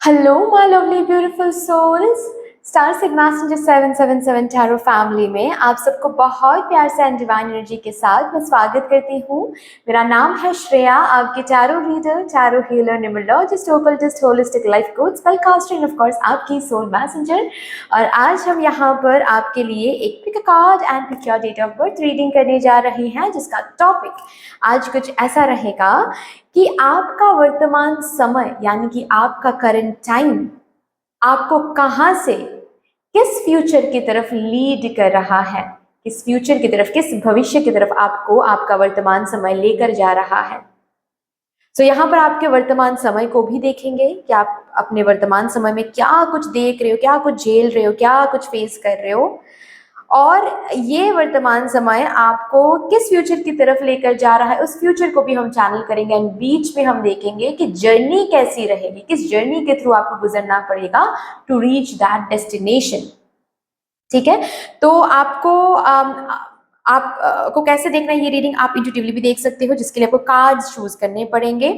Hello, my lovely beautiful souls. Star sigma messenger 777 tarot family में आप सबको बहुत प्यार से एंड डिवाइन एनर्जी के साथ मैं स्वागत करती हूँ। मेरा नाम है श्रेया, आपकी tarot reader, tarot healer, numerologist, occultist, holistic life coach, spell caster, of course आपकी सोल मैसेंजर। और आज हम यहाँ पर आपके लिए एक pick card and pick your date of birth reading करने जा रहे हैं, जिसका टॉपिक आज कुछ ऐसा रहेगा कि आपका वर्तमान समय यानी कि आपका करंट टाइम आपको कहां से किस फ्यूचर की तरफ लीड कर रहा है, किस फ्यूचर की तरफ, किस भविष्य की तरफ आपको आपका वर्तमान समय लेकर जा रहा है। तो यहाँ पर आपके वर्तमान समय को भी देखेंगे कि आप अपने वर्तमान समय में क्या कुछ देख रहे हो, क्या कुछ झेल रहे हो, क्या कुछ फेस कर रहे हो, और ये वर्तमान समय आपको किस फ्यूचर की तरफ लेकर जा रहा है, उस फ्यूचर को भी हम चैनल करेंगे। एंड बीच में हम देखेंगे कि जर्नी कैसी रहेगी, किस जर्नी के थ्रू आपको गुजरना पड़ेगा टू रीच दैट डेस्टिनेशन। ठीक है, तो आपको कैसे देखना है ये रीडिंग, आप इंट्यूटिवली भी देख सकते हो, जिसके लिए आपको कार्ड्स चूज करने पड़ेंगे।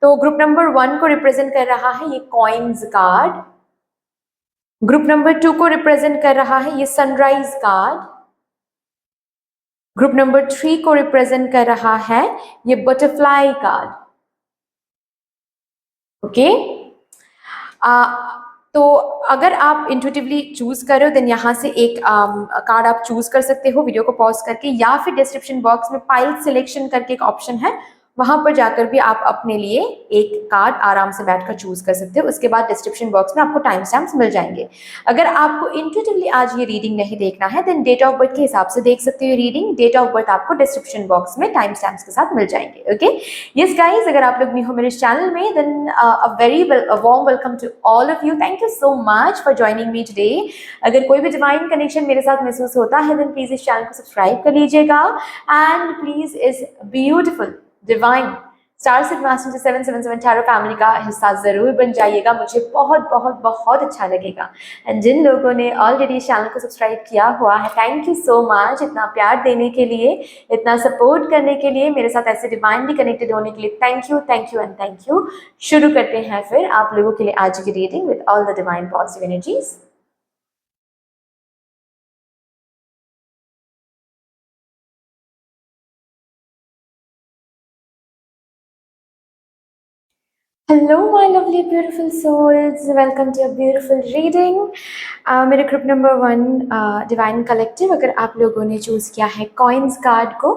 तो ग्रुप नंबर 1 को रिप्रेजेंट कर रहा है ये कॉइन्स कार्ड, ग्रुप नंबर 2 को रिप्रेजेंट कर रहा है ये सनराइज कार्ड, ग्रुप नंबर 3 को रिप्रेजेंट कर रहा है ये बटरफ्लाई कार्ड। ओके, तो अगर आप इंट्यूटिवली चूज कर रहे हो देन यहाँ से एक कार्ड आप चूज कर सकते हो वीडियो को पॉज करके, या फिर डिस्क्रिप्शन बॉक्स में पाइल सिलेक्शन करके एक ऑप्शन है, वहां पर जाकर भी आप अपने लिए एक कार्ड आराम से बैठकर चूज कर सकते हो। उसके बाद डिस्क्रिप्शन बॉक्स में आपको टाइम स्टैम्प्स मिल जाएंगे। अगर आपको इंट्यूटिवली आज ये रीडिंग नहीं देखना है देन डेट ऑफ बर्थ के हिसाब से देख सकते हो रीडिंग। डेट ऑफ बर्थ आपको डिस्क्रिप्शन बॉक्स में टाइम स्टैम्प्स के साथ मिल जाएंगे। ओके, यस गाइज, अगर आप लोग न्यू हो मेरे चैनल में then a very warm welcome to all of you. Thank you so much for joining me today. अगर कोई भी डिवाइन कनेक्शन मेरे साथ महसूस होता है देन प्लीज इस चैनल को सब्सक्राइब कर लीजिएगा एंड प्लीज इस beautiful divine star sigma messenger 777 tarot family का हिस्सा जरूर बन जाइएगा, मुझे बहुत बहुत बहुत अच्छा लगेगा। एंड जिन लोगों ने ऑलरेडी चैनल को सब्सक्राइब किया हुआ है, थैंक यू सो मच इतना प्यार देने के लिए, इतना सपोर्ट करने के लिए, मेरे साथ ऐसे डिवाइनली कनेक्टेड होने के लिए thank you, thank you and thank you. शुरू करते हैं फिर आप लोगों के लिए आज की reading with all the divine positive energies. Hello my lovely beautiful souls, welcome to a beautiful reading. मेरे ग्रुप नंबर 1 डिवाइन कलेक्टिव, अगर आप लोगों ने चूज किया है कॉइन्स कार्ड को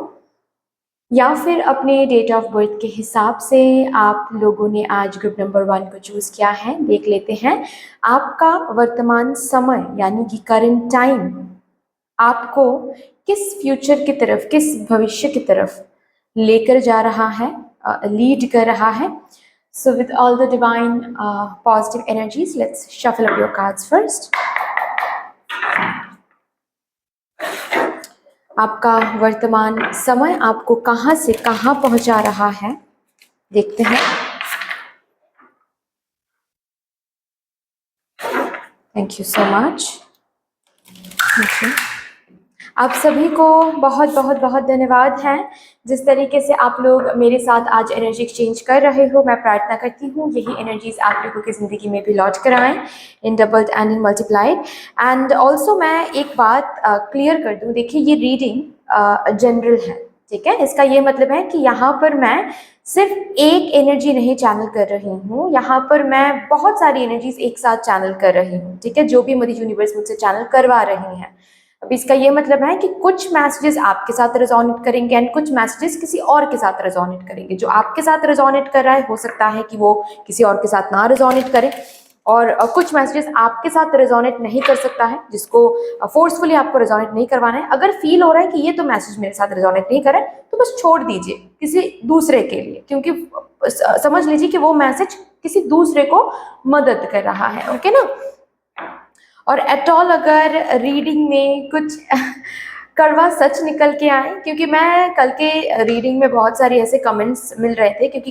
या फिर अपने डेट ऑफ बर्थ के हिसाब से आप लोगों ने आज ग्रुप नंबर 1 को चूज किया है, देख लेते हैं आपका वर्तमान समय यानी कि करंट टाइम आपको किस फ्यूचर की तरफ, किस भविष्य की तरफ लेकर जा रहा है, लीड कर रहा है। So with all the divine positive energies, let's shuffle up your cards first. आपका वर्तमान समय आपको कहां से कहां पहुंचा रहा है, देखते हैं। Thank you so much. आप सभी को बहुत बहुत बहुत धन्यवाद है जिस तरीके से आप लोग मेरे साथ आज एनर्जी एक्सचेंज कर रहे हो। मैं प्रार्थना करती हूँ यही एनर्जीज आप लोगों की ज़िंदगी में भी लौट कर आएँ in doubled and in multiplied. And also मैं एक बात क्लियर कर दूँ, देखिए ये रीडिंग जनरल है, ठीक है। इसका ये मतलब है कि यहाँ पर मैं सिर्फ एक एनर्जी नहीं चैनल कर रही हूँ, यहाँ पर मैं बहुत सारी एनर्जीज एक साथ चैनल कर रही हूँ, ठीक है, जो भी मुझे यूनिवर्स मुझसे चैनल करवा रही हैं। अब इसका ये मतलब है कि कुछ मैसेजेस आपके साथ रेजोनेट करेंगे एंड कुछ मैसेजेस किसी और के साथ रेजोनेट करेंगे। जो आपके साथ रेजोनेट कर रहा है हो सकता है कि वो किसी और के साथ ना रेजोनेट करे, और कुछ मैसेजेस आपके साथ रेजोनेट नहीं कर सकता है, जिसको फोर्सफुली आपको रेजोनेट नहीं करवाना है। अगर फील हो रहा है कि ये तो मैसेज मेरे साथ रेजोनेट नहीं करे तो बस छोड़ दीजिए किसी दूसरे के लिए, क्योंकि समझ लीजिए कि वो मैसेज किसी दूसरे को मदद कर रहा है। ओके ना। और एट ऑल अगर रीडिंग में कुछ कड़वा सच निकल के आए, क्योंकि मैं कल के रीडिंग में बहुत सारी ऐसे कमेंट्स मिल रहे थे, क्योंकि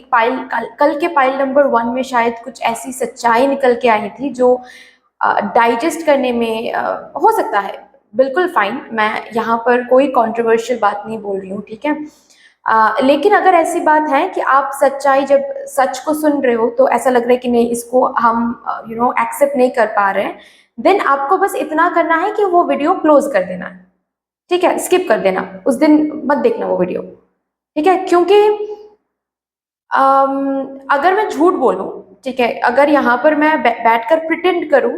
कल के पाइल नंबर 1 में शायद कुछ ऐसी सच्चाई निकल के आई थी जो डाइजेस्ट करने में हो सकता है। बिल्कुल फाइन, मैं यहाँ पर कोई कंट्रोवर्शियल बात नहीं बोल रही हूँ, ठीक है। लेकिन अगर ऐसी बात है कि आप सच्चाई जब सच को सुन रहे हो तो ऐसा लग रहा है कि नहीं, इसको हम एक्सेप्ट नहीं कर पा रहे हैं, देन आपको बस इतना करना है कि वो वीडियो क्लोज कर देना है। ठीक है, स्किप कर देना, उस दिन मत देखना वो वीडियो। ठीक है, क्योंकि अगर मैं झूठ बोलूं, ठीक है, अगर यहाँ पर मैं बैठकर प्रिटेंड करूं,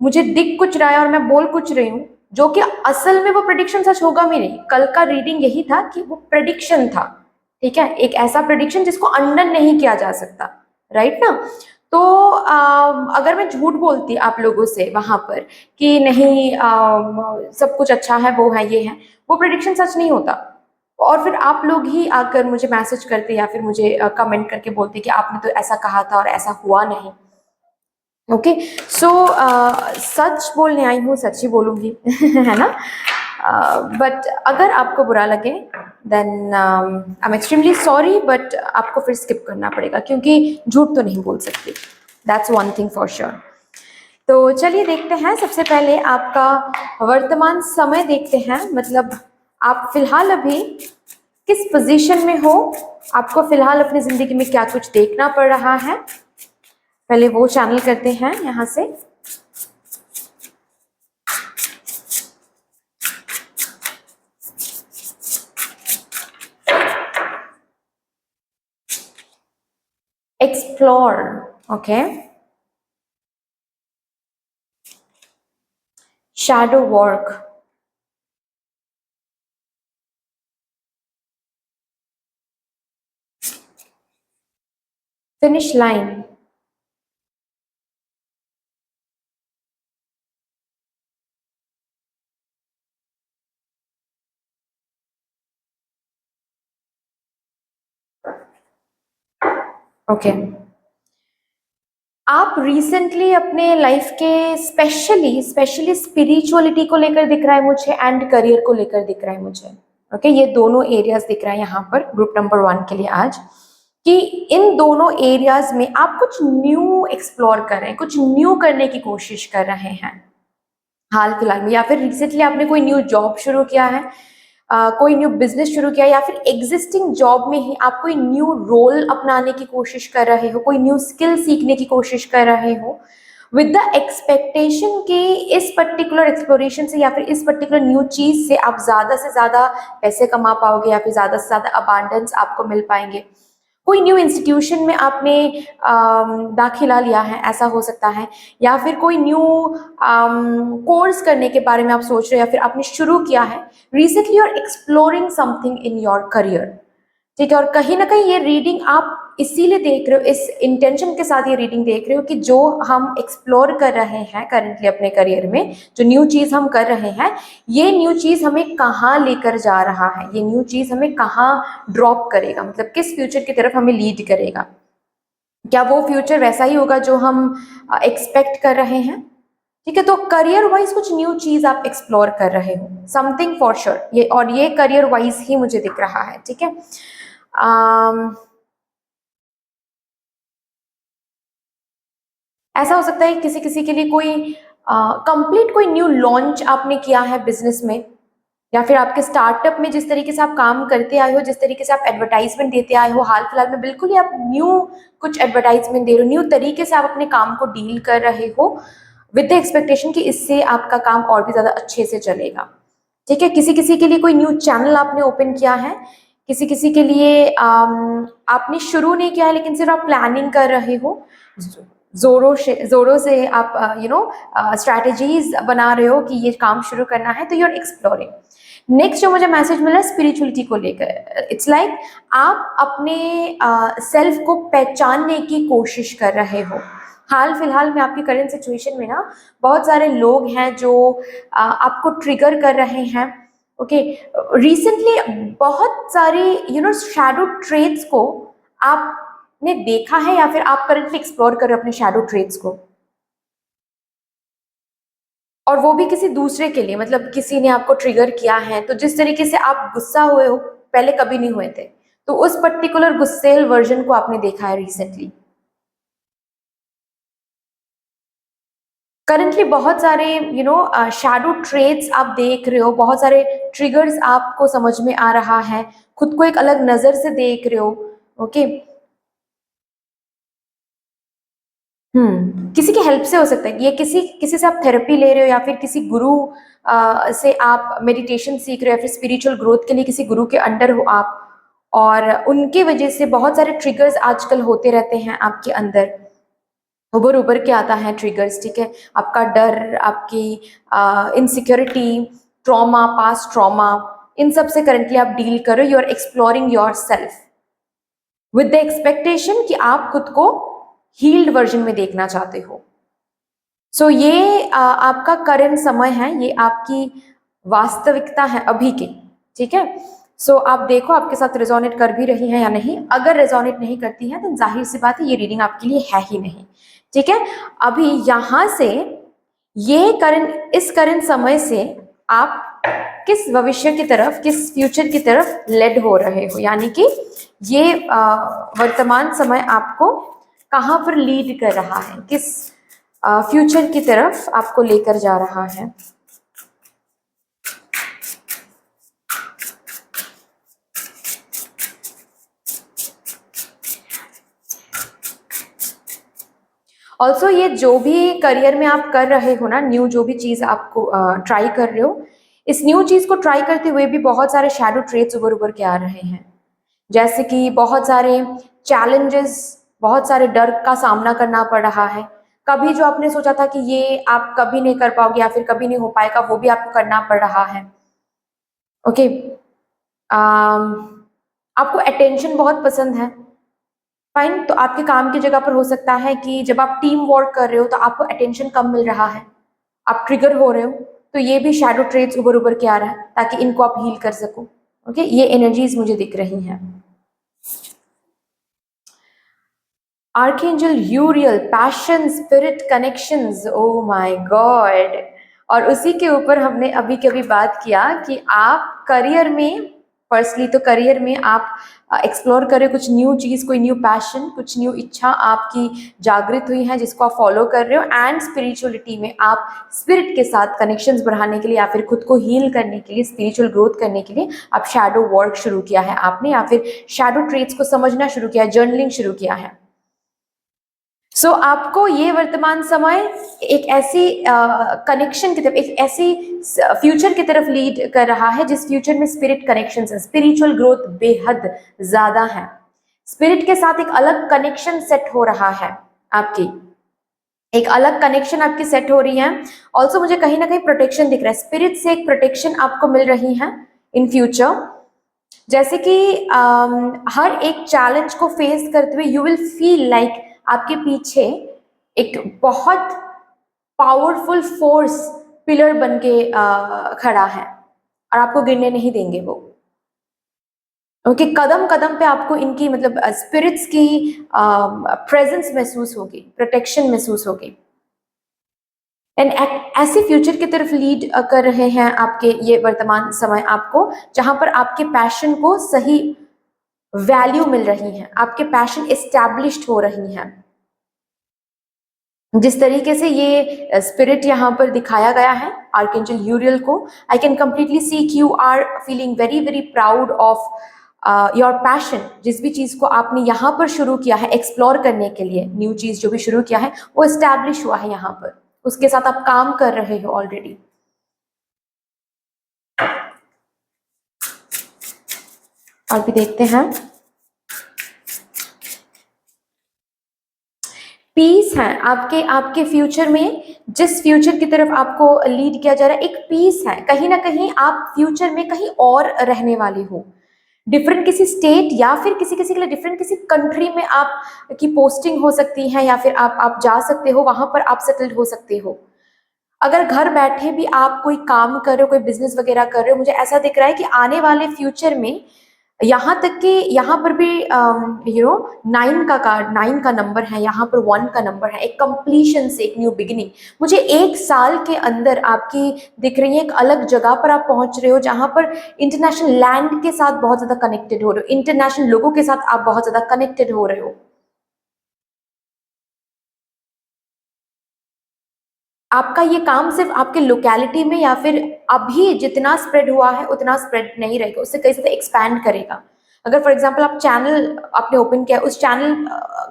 मुझे दिख कुछ रहा है और मैं बोल कुछ रही हूँ, जो कि असल में वो प्रेडिक्शन सच होगा भी नहीं। कल का रीडिंग यही था कि वो प्रेडिक्शन था। ठीक है, एक ऐसा प्रेडिक्शन जिसको अंडन नहीं किया जा सकता, राइट ना। तो अगर मैं झूठ बोलती आप लोगों से वहां पर कि नहीं, सब कुछ अच्छा है, वो है, ये है, वो प्रेडिक्शन सच नहीं होता। और फिर आप लोग ही आकर मुझे मैसेज करते या फिर मुझे कमेंट करके बोलते कि आपने तो ऐसा कहा था और ऐसा हुआ नहीं। ओके, सो सच बोलने आई हूँ, सच ही बोलूंगी है ना। बट अगर आपको बुरा लगे then I am extremely sorry, but आपको फिर स्किप करना पड़ेगा क्योंकि झूठ तो नहीं बोल सकती, that's one thing for sure. तो चलिए देखते हैं, सबसे पहले आपका वर्तमान समय देखते हैं, मतलब आप फिलहाल अभी किस पोजीशन में हो, आपको फिलहाल अपनी जिंदगी में क्या कुछ देखना पड़ रहा है। पहले वो चैनल करते हैं यहां से। Explore, okay. Shadow work, finish line, okay. आप रिसेंटली अपने लाइफ के स्पेशली स्पेशली स्पिरिचुअलिटी को लेकर दिख रहा है मुझे, एंड करियर को लेकर दिख रहा है मुझे। ओके, ये दोनों एरियाज दिख रहा है यहाँ पर ग्रुप नंबर 1 के लिए आज, कि इन दोनों एरियाज में आप कुछ न्यू एक्सप्लोर कर रहे हैं, कुछ न्यू करने की कोशिश कर रहे हैं हाल फिलहाल में, या फिर रिसेंटली आपने कोई न्यू जॉब शुरू किया है, कोई न्यू बिजनेस शुरू किया, या फिर एग्जिस्टिंग जॉब में ही आप कोई न्यू रोल अपनाने की कोशिश कर रहे हो, कोई न्यू स्किल सीखने की कोशिश कर रहे हो, विद द एक्सपेक्टेशन कि इस पर्टिकुलर एक्सप्लोरेशन से या फिर इस पर्टिकुलर न्यू चीज से आप ज्यादा से ज्यादा पैसे कमा पाओगे या फिर ज्यादा से ज्यादा अबांडेंस आपको मिल पाएंगे। कोई न्यू इंस्टीट्यूशन में आपने दाखिला लिया है, ऐसा हो सकता है, या फिर कोई न्यू कोर्स करने के बारे में आप सोच रहे हो या फिर आपने शुरू किया है recently, you are exploring something in your career. ठीक है, और कहीं ना कहीं ये रीडिंग आप इसीलिए देख रहे हो, इस इंटेंशन के साथ ये रीडिंग देख रहे हो कि जो हम एक्सप्लोर कर रहे हैं करंटली अपने करियर में, जो न्यू चीज हम कर रहे हैं, ये न्यू चीज हमें कहाँ लेकर जा रहा है, ये न्यू चीज हमें कहाँ ड्रॉप करेगा, मतलब किस फ्यूचर की तरफ हमें लीड करेगा। क्या वो फ्यूचर वैसा ही होगा जो हम एक्सपेक्ट कर रहे हैं। ठीक है, तो करियर वाइज कुछ न्यू चीज आप एक्सप्लोर कर रहे हो, समथिंग फॉर श्योर, ये और ये करियर वाइज ही मुझे दिख रहा है। ठीक है, ऐसा हो सकता है किसी किसी के लिए कोई कंप्लीट कोई न्यू लॉन्च आपने किया है बिजनेस में, या फिर आपके स्टार्टअप में जिस तरीके से आप काम करते आए हो, जिस तरीके से आप एडवर्टाइजमेंट देते आए हो, हाल फिलहाल में बिल्कुल ही आप न्यू कुछ एडवर्टाइजमेंट दे रहे हो, न्यू तरीके से आप अपने काम को डील कर रहे हो विद द एक्सपेक्टेशन कि इससे आपका काम और भी ज्यादा अच्छे से चलेगा। ठीक है, किसी किसी के लिए कोई न्यू चैनल आपने ओपन किया है, किसी किसी के लिए आपने शुरू नहीं किया है लेकिन सिर्फ आप प्लानिंग कर रहे हो, जोरों से आप स्ट्रैटेजीज बना रहे हो कि ये काम शुरू करना है, तो यू आर एक्सप्लोरिंग। नेक्स्ट जो मुझे मैसेज मिला स्पिरिचुअलिटी को लेकर, इट्स लाइक आप अपने सेल्फ को पहचानने की कोशिश कर रहे हो। हाल फिलहाल में आपकी करंट सिचुएशन में ना बहुत सारे लोग हैं जो आपको ट्रिगर कर रहे हैं। ओके, रिसेंटली बहुत सारी शैडो ट्रेड्स को आपने देखा है या फिर आप करंटली एक्सप्लोर कर रहे हो अपने शैडो ट्रेड्स को, और वो भी किसी दूसरे के लिए, मतलब किसी ने आपको ट्रिगर किया है, तो जिस तरीके से आप गुस्सा हुए हो पहले कभी नहीं हुए थे, तो उस पर्टिकुलर गुस्सेल वर्जन को आपने देखा है रिसेंटली। करंटली बहुत सारे शैडो ट्रेट्स आप देख रहे हो, बहुत सारे ट्रिगर्स आपको समझ में आ रहा है, खुद को एक अलग नजर से देख रहे हो। ओके। किसी की हेल्प से हो सकता है ये, किसी किसी से आप थेरेपी ले रहे हो, या फिर किसी गुरु से आप मेडिटेशन सीख रहे हो, या फिर स्पिरिचुअल ग्रोथ के लिए किसी गुरु के अंडर हो आप, और उनके वजह से बहुत सारे ट्रिगर्स आजकल होते रहते हैं आपके अंदर, उभर उभर के आता है ट्रिगर्स। ठीक है, आपका डर, आपकी इनसिक्योरिटी, ट्रॉमा, पास्ट ट्रॉमा, इन सब से करंटली आप डील करो। You are exploring yourself with the expectation कि आप खुद को हील्ड वर्जन में देखना चाहते हो। सो ये आपका करंट समय है, ये आपकी वास्तविकता है अभी के। ठीक है, सो आप देखो आपके साथ रेजोनेट कर भी रही है या नहीं। अगर रेजोनेट नहीं करती है तो जाहिर सी बात है ये रीडिंग आपके लिए है ही नहीं। ठीक है, अभी यहां से ये करंट, इस करंट समय से आप किस भविष्य की तरफ, किस फ्यूचर की तरफ लेड हो रहे हो, यानी कि ये वर्तमान समय आपको कहाँ पर लीड कर रहा है, किस फ्यूचर की तरफ आपको लेकर जा रहा है। ऑल्सो ये जो भी करियर में आप कर रहे हो ना, न्यू जो भी चीज आपको ट्राई कर रहे हो, इस न्यू चीज को ट्राई करते हुए भी बहुत सारे शैडो ट्रेट्स उभर उभर के आ रहे हैं, जैसे कि बहुत सारे चैलेंजेस, बहुत सारे डर का सामना करना पड़ रहा है। कभी जो आपने सोचा था कि ये आप कभी नहीं कर पाओगे या फिर कभी नहीं हो पाएगा, वो भी आपको करना पड़ रहा है। ओके। आपको अटेंशन बहुत पसंद है, फाइन। तो आपके काम की जगह पर हो सकता है कि जब आप टीम वर्क कर रहे हो तो आपको अटेंशन कम मिल रहा है, आप ट्रिगर हो रहे हो, तो ये भी शैडो ट्रेट्स उभर उभर के आ रहा है ताकि इनको आप हील कर सको। ओके, ये एनर्जीज मुझे दिख रही हैं। Archangel यूरियल, passion, spirit connections, oh my God. और उसी के ऊपर हमने अभी कभी बात किया कि आप करियर में, फर्स्टली तो करियर में आप एक्सप्लोर करें कुछ न्यू चीज, कोई न्यू पैशन, कुछ न्यू इच्छा आपकी जागृत हुई है जिसको आप फॉलो कर रहे हो। एंड स्पिरिचुअलिटी में आप स्पिरिट के साथ कनेक्शंस बढ़ाने के लिए या फिर खुद को हील करने के लिए, स्पिरिचुअल ग्रोथ करने के लिए आप शैडो वर्क शुरू किया है आपने, या फिर शैडो ट्रेट्स को समझना शुरू किया है, जर्नलिंग शुरू किया है। सो आपको ये वर्तमान समय एक ऐसी कनेक्शन की तरफ, एक ऐसी फ्यूचर की तरफ लीड कर रहा है जिस फ्यूचर में स्पिरिट कनेक्शन है, स्पिरिचुअल ग्रोथ बेहद ज्यादा है, स्पिरिट के साथ एक अलग कनेक्शन सेट हो रहा है आपकी, एक अलग कनेक्शन आपकी सेट हो रही है। ऑल्सो मुझे कहीं ना कहीं प्रोटेक्शन दिख रहा है, स्पिरिट से एक प्रोटेक्शन आपको मिल रही है इन फ्यूचर। जैसे कि हर एक चैलेंज को फेस करते हुए यू विल फील लाइक आपके पीछे एक बहुत पावरफुल फोर्स पिलर बन के खड़ा है और आपको गिरने नहीं देंगे वो। ओके, कदम कदम पे आपको इनकी मतलब स्पिरिट्स की प्रेजेंस महसूस होगी, प्रोटेक्शन महसूस होगी। एंड ऐसे फ्यूचर की तरफ लीड कर रहे हैं आपके ये वर्तमान समय आपको, जहां पर आपके पैशन को सही वैल्यू मिल रही है, आपके पैशन एस्टैब्लिश्ड हो रही हैं। जिस तरीके से ये स्पिरिट यहाँ पर दिखाया गया है आर्कएंजल यूरियल को, आई कैन कंप्लीटली सी कि you are feeling very very proud of your passion. जिस भी चीज को आपने यहाँ पर शुरू किया है एक्सप्लोर करने के लिए, न्यू चीज जो भी शुरू किया है वो एस्टैब्लिश हुआ है यहाँ पर, उसके साथ आप काम कर रहे हो ऑलरेडी। और भी देखते हैं, पीस है आपके, आपके फ्यूचर में, जिस फ्यूचर की तरफ आपको लीड किया जा रहा है एक पीस है। कहीं ना कहीं आप फ्यूचर में कहीं और रहने वाले हो, डिफरेंट किसी स्टेट, या फिर किसी किसी के लिए डिफरेंट किसी कंट्री में आप की पोस्टिंग हो सकती है, या फिर आप जा सकते हो वहां पर, आप सेटल्ड हो सकते हो। अगर घर बैठे भी आप कोई काम कर रहे हो, कोई बिजनेस वगैरह कर रहे हो, मुझे ऐसा दिख रहा है कि आने वाले फ्यूचर में यहाँ तक कि यहाँ पर भी 9 का नंबर है, यहाँ पर 1 का नंबर है, एक कंप्लीशन से एक न्यू बिगिनिंग। मुझे 1 साल के अंदर आपकी दिख रही है एक अलग जगह पर आप पहुंच रहे हो, जहां पर इंटरनेशनल लैंड के साथ बहुत ज्यादा कनेक्टेड हो रहे हो, इंटरनेशनल लोगों के साथ आप बहुत ज्यादा कनेक्टेड हो रहे हो। आपका ये काम सिर्फ आपके लोकेलिटी में या फिर अभी जितना स्प्रेड हुआ है उतना स्प्रेड नहीं रहेगा, उससे कई ज़्यादा एक्सपैंड करेगा। अगर फॉर एग्जांपल आप चैनल आपने ओपन किया, उस चैनल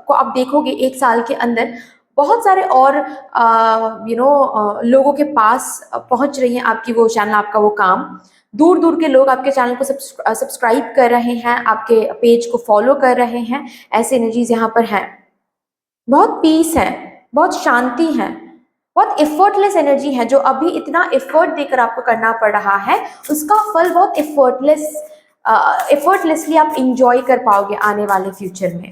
को आप देखोगे 1 साल के अंदर बहुत सारे और लोगों के पास पहुंच रही हैं आपकी वो चैनल, आपका वो काम। दूर दूर के लोग आपके चैनल को सब्सक्राइब कर रहे हैं, आपके पेज को फॉलो कर रहे हैं। ऐसे एनर्जीज यहाँ पर हैं। बहुत पीस है, बहुत शांति है, बहुत एफर्टलेस एनर्जी है। जो अभी इतना एफर्ट देकर आपको करना पड़ रहा है, उसका फल बहुत एफर्टलेसली आप इंजॉय कर पाओगे आने वाले फ्यूचर में।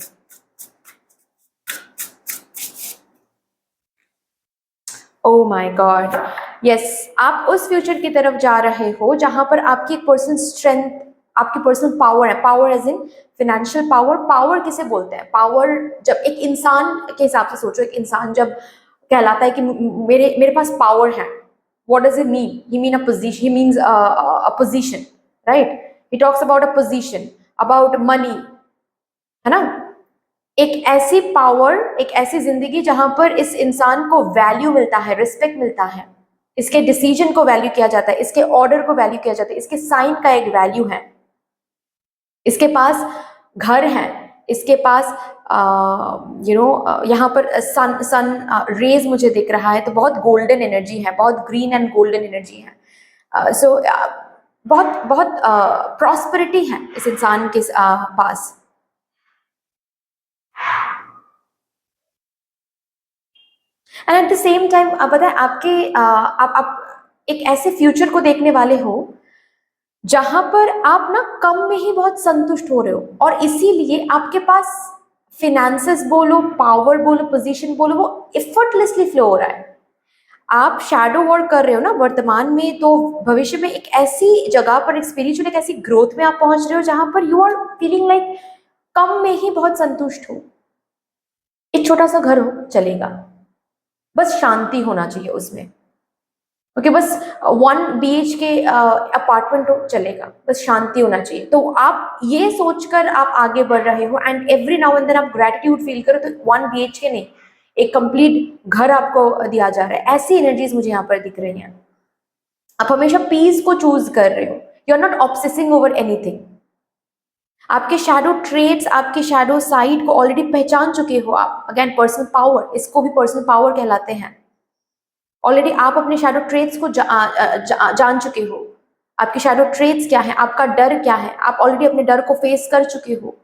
ओ माय गॉड, यस, आप उस फ्यूचर की तरफ जा रहे हो जहां पर आपकी एक पर्सनल स्ट्रेंथ, आपकी पर्सनल पावर है। Power as in financial power. Power किसे बोलते हैं? पावर जब एक इंसान के हिसाब से सोचो, एक इंसान जब कहलाता है कि मेरे मेरे पास पावर है, what does it mean? He mean a position, he means a position, right? He talks about a position, about money, है ना? एक ऐसी पावर, एक ऐसी जिंदगी जहां पर इस इंसान को वैल्यू मिलता है, रिस्पेक्ट मिलता है, इसके डिसीजन को वैल्यू किया जाता है, इसके ऑर्डर को वैल्यू किया जाता है, इसके साइन का एक वैल्यू है, इसके पास घर है, इसके पास यहाँ पर सन सन रेज मुझे दिख रहा है, तो बहुत गोल्डन एनर्जी है, बहुत ग्रीन एंड गोल्डन एनर्जी है। सो बहुत बहुत प्रॉस्पेरिटी है इस इंसान के पास। And at the same time आप पता है आपके आप एक ऐसे फ्यूचर को देखने वाले हो जहां पर आप ना कम में ही बहुत संतुष्ट हो रहे हो, और इसीलिए आपके पास फिनेंसेस बोलो, पावर बोलो, पोजीशन बोलो, वो एफर्टलेसली फ्लो हो रहा है। आप शैडो वर्क कर रहे हो ना वर्तमान में, तो भविष्य में एक ऐसी जगह पर, एक स्पिरिचुअल, एक ऐसी ग्रोथ में आप पहुंच रहे हो जहां पर यू आर फीलिंग लाइक कम में ही बहुत संतुष्ट हो। एक छोटा सा घर हो चलेगा, बस शांति होना चाहिए उसमें। ओके, बस 1 BHK अपार्टमेंट हो चलेगा, बस शांति होना चाहिए। तो आप ये सोचकर आप आगे बढ़ रहे हो, and every now and then आप ग्रेटिट्यूड फील करो, तो 1 BHK नहीं, एक कंप्लीट घर आपको दिया जा रहा है। ऐसी एनर्जीज मुझे यहाँ पर दिख रही हैं। आप हमेशा पीस को चूज कर रहे हो, you are not obsessing over anything. आपके शैडो ट्रेड्स, आपके शैडो साइड को ऑलरेडी पहचान चुके हो आप। अगेन पर्सनल पावर, इसको भी पर्सनल पावर कहलाते हैं। ऑलरेडी आप अपने शैडो ट्रेड्स को जान चुके हो। आपके शैडो ट्रेड्स क्या है, आपका डर क्या है, आप ऑलरेडी अपने डर को फेस कर चुके हो।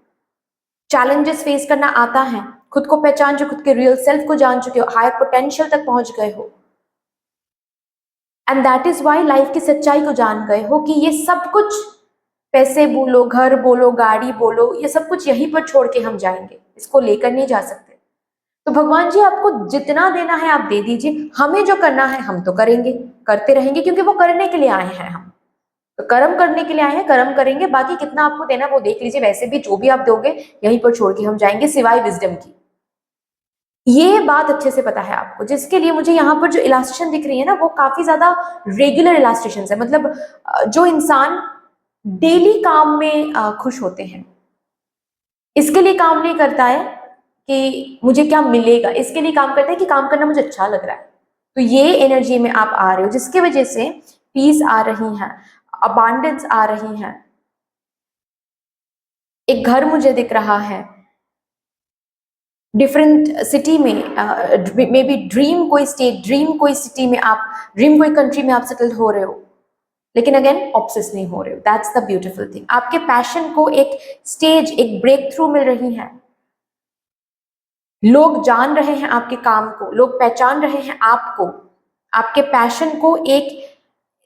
चैलेंजेस फेस करना आता है, खुद को पहचान चुके, खुद के रियल सेल्फ को जान चुके हो, हायर पोटेंशियल तक पहुंच गए हो। And that is why life की सच्चाई को जान गए हो कि ये सब कुछ, पैसे बोलो, घर बोलो, गाड़ी बोलो, ये सब कुछ यहीं पर छोड़ के हम जाएंगे, इसको लेकर नहीं जा सकते। तो भगवान जी आपको जितना देना है आप दे दीजिए, हमें जो करना है हम तो करेंगे, करते रहेंगे, क्योंकि वो करने के लिए आए हैं। हम तो कर्म करने के लिए आए हैं, कर्म करेंगे। बाकी कितना आपको देना वो देख लीजिए, वैसे भी जो भी आप दोगे यहीं पर छोड़ के हम जाएंगे, सिवाय विजडम की। ये बात अच्छे से पता है आपको, जिसके लिए मुझे यहाँ पर जो इलास्ट्रेशन दिख रही है ना, वो काफी ज्यादा रेगुलर इलास्ट्रेशन है। मतलब जो इंसान डेली काम में खुश होते हैं, इसके लिए काम नहीं करता है कि मुझे क्या मिलेगा, इसके लिए काम करते हैं कि काम करना मुझे अच्छा लग रहा है। तो ये एनर्जी में आप आ रहे हो, जिसकी वजह से पीस आ रही है, अबांडेंस आ रही है। एक घर मुझे दिख रहा है डिफरेंट सिटी में, मे बी ड्रीम कोई स्टेट, ड्रीम कोई सिटी में आप, ड्रीम कोई कंट्री में आप सेटल हो रहे हो, लेकिन अगेन ऑब्सेस नहीं हो रहे हो। That's the beautiful thing. आपके पैशन को एक स्टेज, एक ब्रेक थ्रू मिल रही है। लोग जान रहे हैं आपके काम को, लोग पहचान रहे हैं आपको, आपके पैशन को एक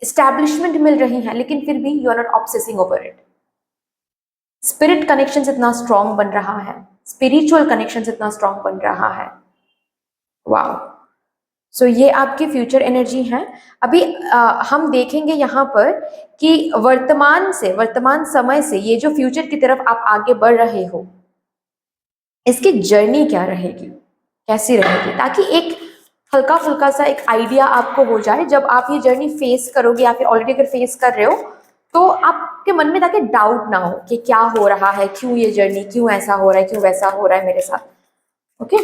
एस्टैब्लिशमेंट मिल रही है, लेकिन फिर भी you are not obsessing over it. Spirit connection इतना स्ट्रांग बन रहा है, स्पिरिचुअल कनेक्शन इतना स्ट्रांग बन रहा है। वाह। सो ये आपकी फ्यूचर एनर्जी है। अभी हम देखेंगे यहाँ पर कि वर्तमान समय से ये जो फ्यूचर की तरफ आप आगे बढ़ रहे हो, इसकी जर्नी क्या रहेगी, कैसी रहेगी, ताकि एक हल्का फुल्का सा एक आइडिया आपको हो जाए। जब आप ये जर्नी फेस करोगे या फिर ऑलरेडी अगर फेस कर रहे हो, तो आपके मन में ताकि डाउट ना हो कि क्या हो रहा है, क्यों ये जर्नी, क्यों ऐसा हो रहा है, क्यों वैसा हो रहा है मेरे साथ। ओके,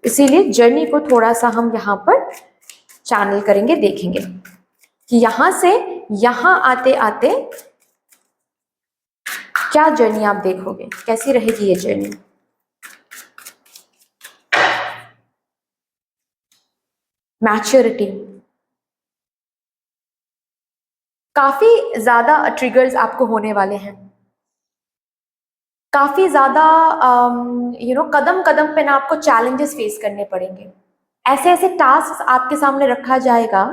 इसीलिए जर्नी को थोड़ा सा हम यहाँ पर चैनल करेंगे, देखेंगे कि यहां से यहां आते आते क्या जर्नी आप देखोगे, कैसी रहेगी ये जर्नी। मैच्योरिटी, काफी ज्यादा ट्रिगर्स आपको होने वाले हैं, काफी ज्यादा कदम कदम पे ना आपको चैलेंजेस फेस करने पड़ेंगे। ऐसे ऐसे टास्क आपके सामने रखा जाएगा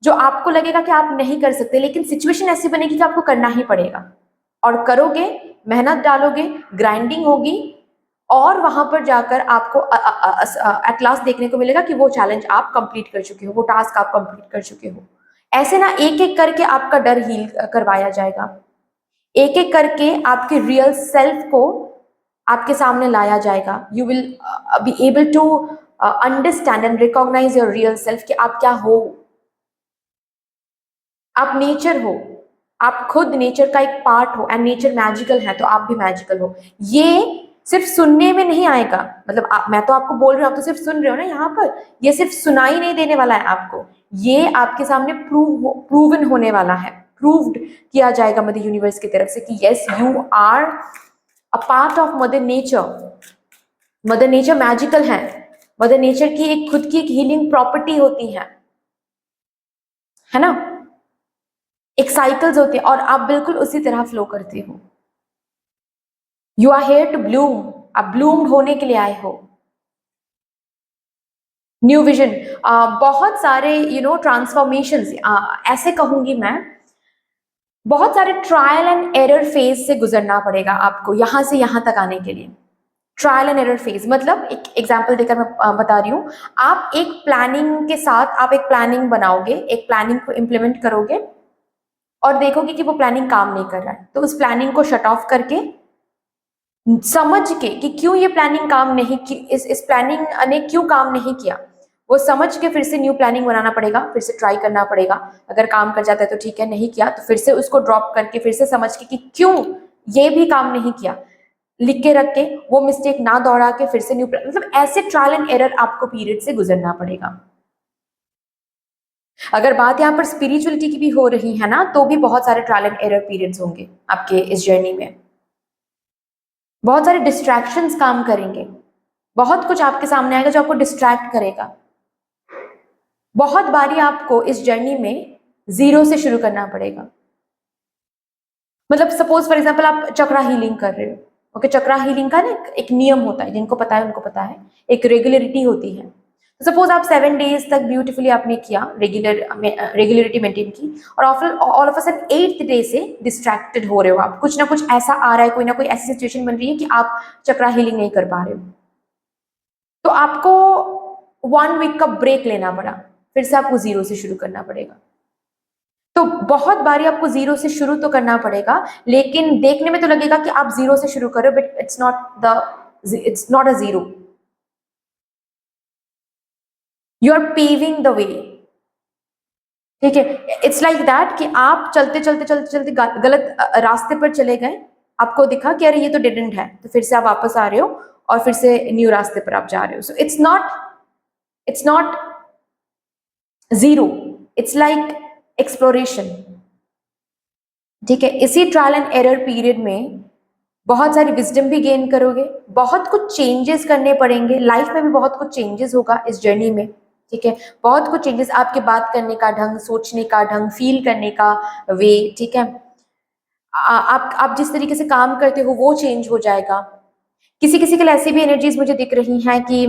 जो आपको लगेगा कि आप नहीं कर सकते, लेकिन सिचुएशन ऐसी बनेगी कि आपको करना ही पड़ेगा, और करोगे, मेहनत डालोगे, ग्राइंडिंग होगी, और वहां पर जाकर आपको एट लास्ट देखने को मिलेगा कि वो चैलेंज आप कंप्लीट कर चुके हो, वो टास्क आप कंप्लीट कर चुके हो। ऐसे ना एक एक करके आपका डर हील करवाया जाएगा, एक एक करके आपके रियल सेल्फ को आपके सामने लाया जाएगा। You will be able to understand and recognise your real self कि आप क्या हो। आप नेचर हो, आप खुद नेचर का एक पार्ट हो, एंड नेचर मैजिकल है तो आप भी मैजिकल हो। ये सिर्फ सुनने में नहीं आएगा, मतलब मैं तो आपको बोल रही हूँ, आप तो सिर्फ सुन रहे हो ना यहाँ पर, ये सिर्फ सुनाई नहीं देने वाला है आपको, ये आपके सामने प्रूवन होने वाला है, प्रूव्ड किया जाएगा मदर यूनिवर्स की तरफ से कि yes you are a part of mother nature. Mother nature magical है, मदर नेचर की एक खुद की एक हीलिंग प्रॉपर्टी होती है ना, एक साइकिल्स होती है, और आप बिल्कुल उसी तरह फ्लो करते हो। You are here to bloom, आप ब्लूम्ड होने के लिए आए हो। न्यू विजन, बहुत सारे ट्रांसफॉर्मेशंस, ऐसे कहूंगी मैं, बहुत सारे ट्रायल एंड एरर फेज से गुजरना पड़ेगा आपको यहां से यहां तक आने के लिए। ट्रायल एंड एरर फेज मतलब, एक एग्जांपल देकर मैं बता रही हूँ, आप एक प्लानिंग के साथ, आप एक प्लानिंग बनाओगे, एक प्लानिंग को इम्प्लीमेंट करोगे, और देखोगे कि वो प्लानिंग काम नहीं कर रहा है, तो उस प्लानिंग को शट ऑफ करके, समझ के कि क्यों ये प्लानिंग काम नहीं की, इस प्लानिंग ने क्यों काम नहीं किया, वो समझ के फिर से न्यू प्लानिंग बनाना पड़ेगा, फिर से ट्राई करना पड़ेगा। अगर काम कर जाता है तो ठीक है, नहीं किया तो फिर से उसको ड्रॉप करके, फिर से समझ के कि क्यों ये भी काम नहीं किया, लिख के रख के, वो मिस्टेक ना दोहरा के फिर से न्यू, मतलब ऐसे ट्रायल एंड एरर आपको पीरियड से गुजरना पड़ेगा। अगर बात यहाँ पर स्पिरिचुअलिटी की भी हो रही है ना, तो भी बहुत सारे ट्रायल एंड एरर पीरियड्स होंगे आपके इस जर्नी में। बहुत सारे डिस्ट्रैक्शंस काम करेंगे, बहुत कुछ आपके सामने आएगा जो आपको डिस्ट्रैक्ट करेगा। बहुत बारी आपको इस जर्नी में जीरो से शुरू करना पड़ेगा। मतलब सपोज फॉर एग्जांपल आप चक्रा हीलिंग कर रहे हो, ओके, चक्रा हीलिंग का ना एक नियम होता है, जिनको पता है उनको पता है, एक रेगुलरिटी होती है। सपोज आप 7 डेज तक ब्यूटीफुली आपने किया, रेगुलरिटी मेंटेन की, और all of a sudden 8th day से डिस्ट्रैक्टेड हो रहे हो आप, कुछ ना कुछ ऐसा आ रहा है, कोई ना कोई ऐसी सिचुएशन बन रही है कि आप चक्रा हीलिंग नहीं कर पा रहे हो, तो आपको 1 वीक का ब्रेक लेना पड़ा, फिर से आपको जीरो से शुरू करना पड़ेगा। तो बहुत बारी आपको जीरो से शुरू तो करना पड़ेगा, लेकिन देखने में तो लगेगा कि आप जीरो से शुरू करो, but it's not a zero, you are paving the way. ठीक है, इट्स लाइक दैट कि आप चलते चलते चलते चलते गलत रास्ते पर चले गए, आपको दिखा कि अरे ये तो डेड एंड है, तो फिर से आप वापस आ रहे हो, और फिर से न्यू रास्ते पर आप जा रहे हो। So it's not zero, it's like exploration. ठीक है, इसी ट्रायल एंड एरर पीरियड में बहुत सारी विजडम भी गेन करोगे, बहुत कुछ चेंजेस करने पड़ेंगे, लाइफ में भी बहुत कुछ चेंजेस होगा इस जर्नी में। ठीक है, बहुत कुछ चेंजेस, आपके बात करने का ढंग, सोचने का ढंग, फील करने का वे, ठीक है, आप जिस तरीके से काम करते हो वो चेंज हो जाएगा। किसी किसी के लिए ऐसी भी एनर्जीज मुझे दिख रही हैं कि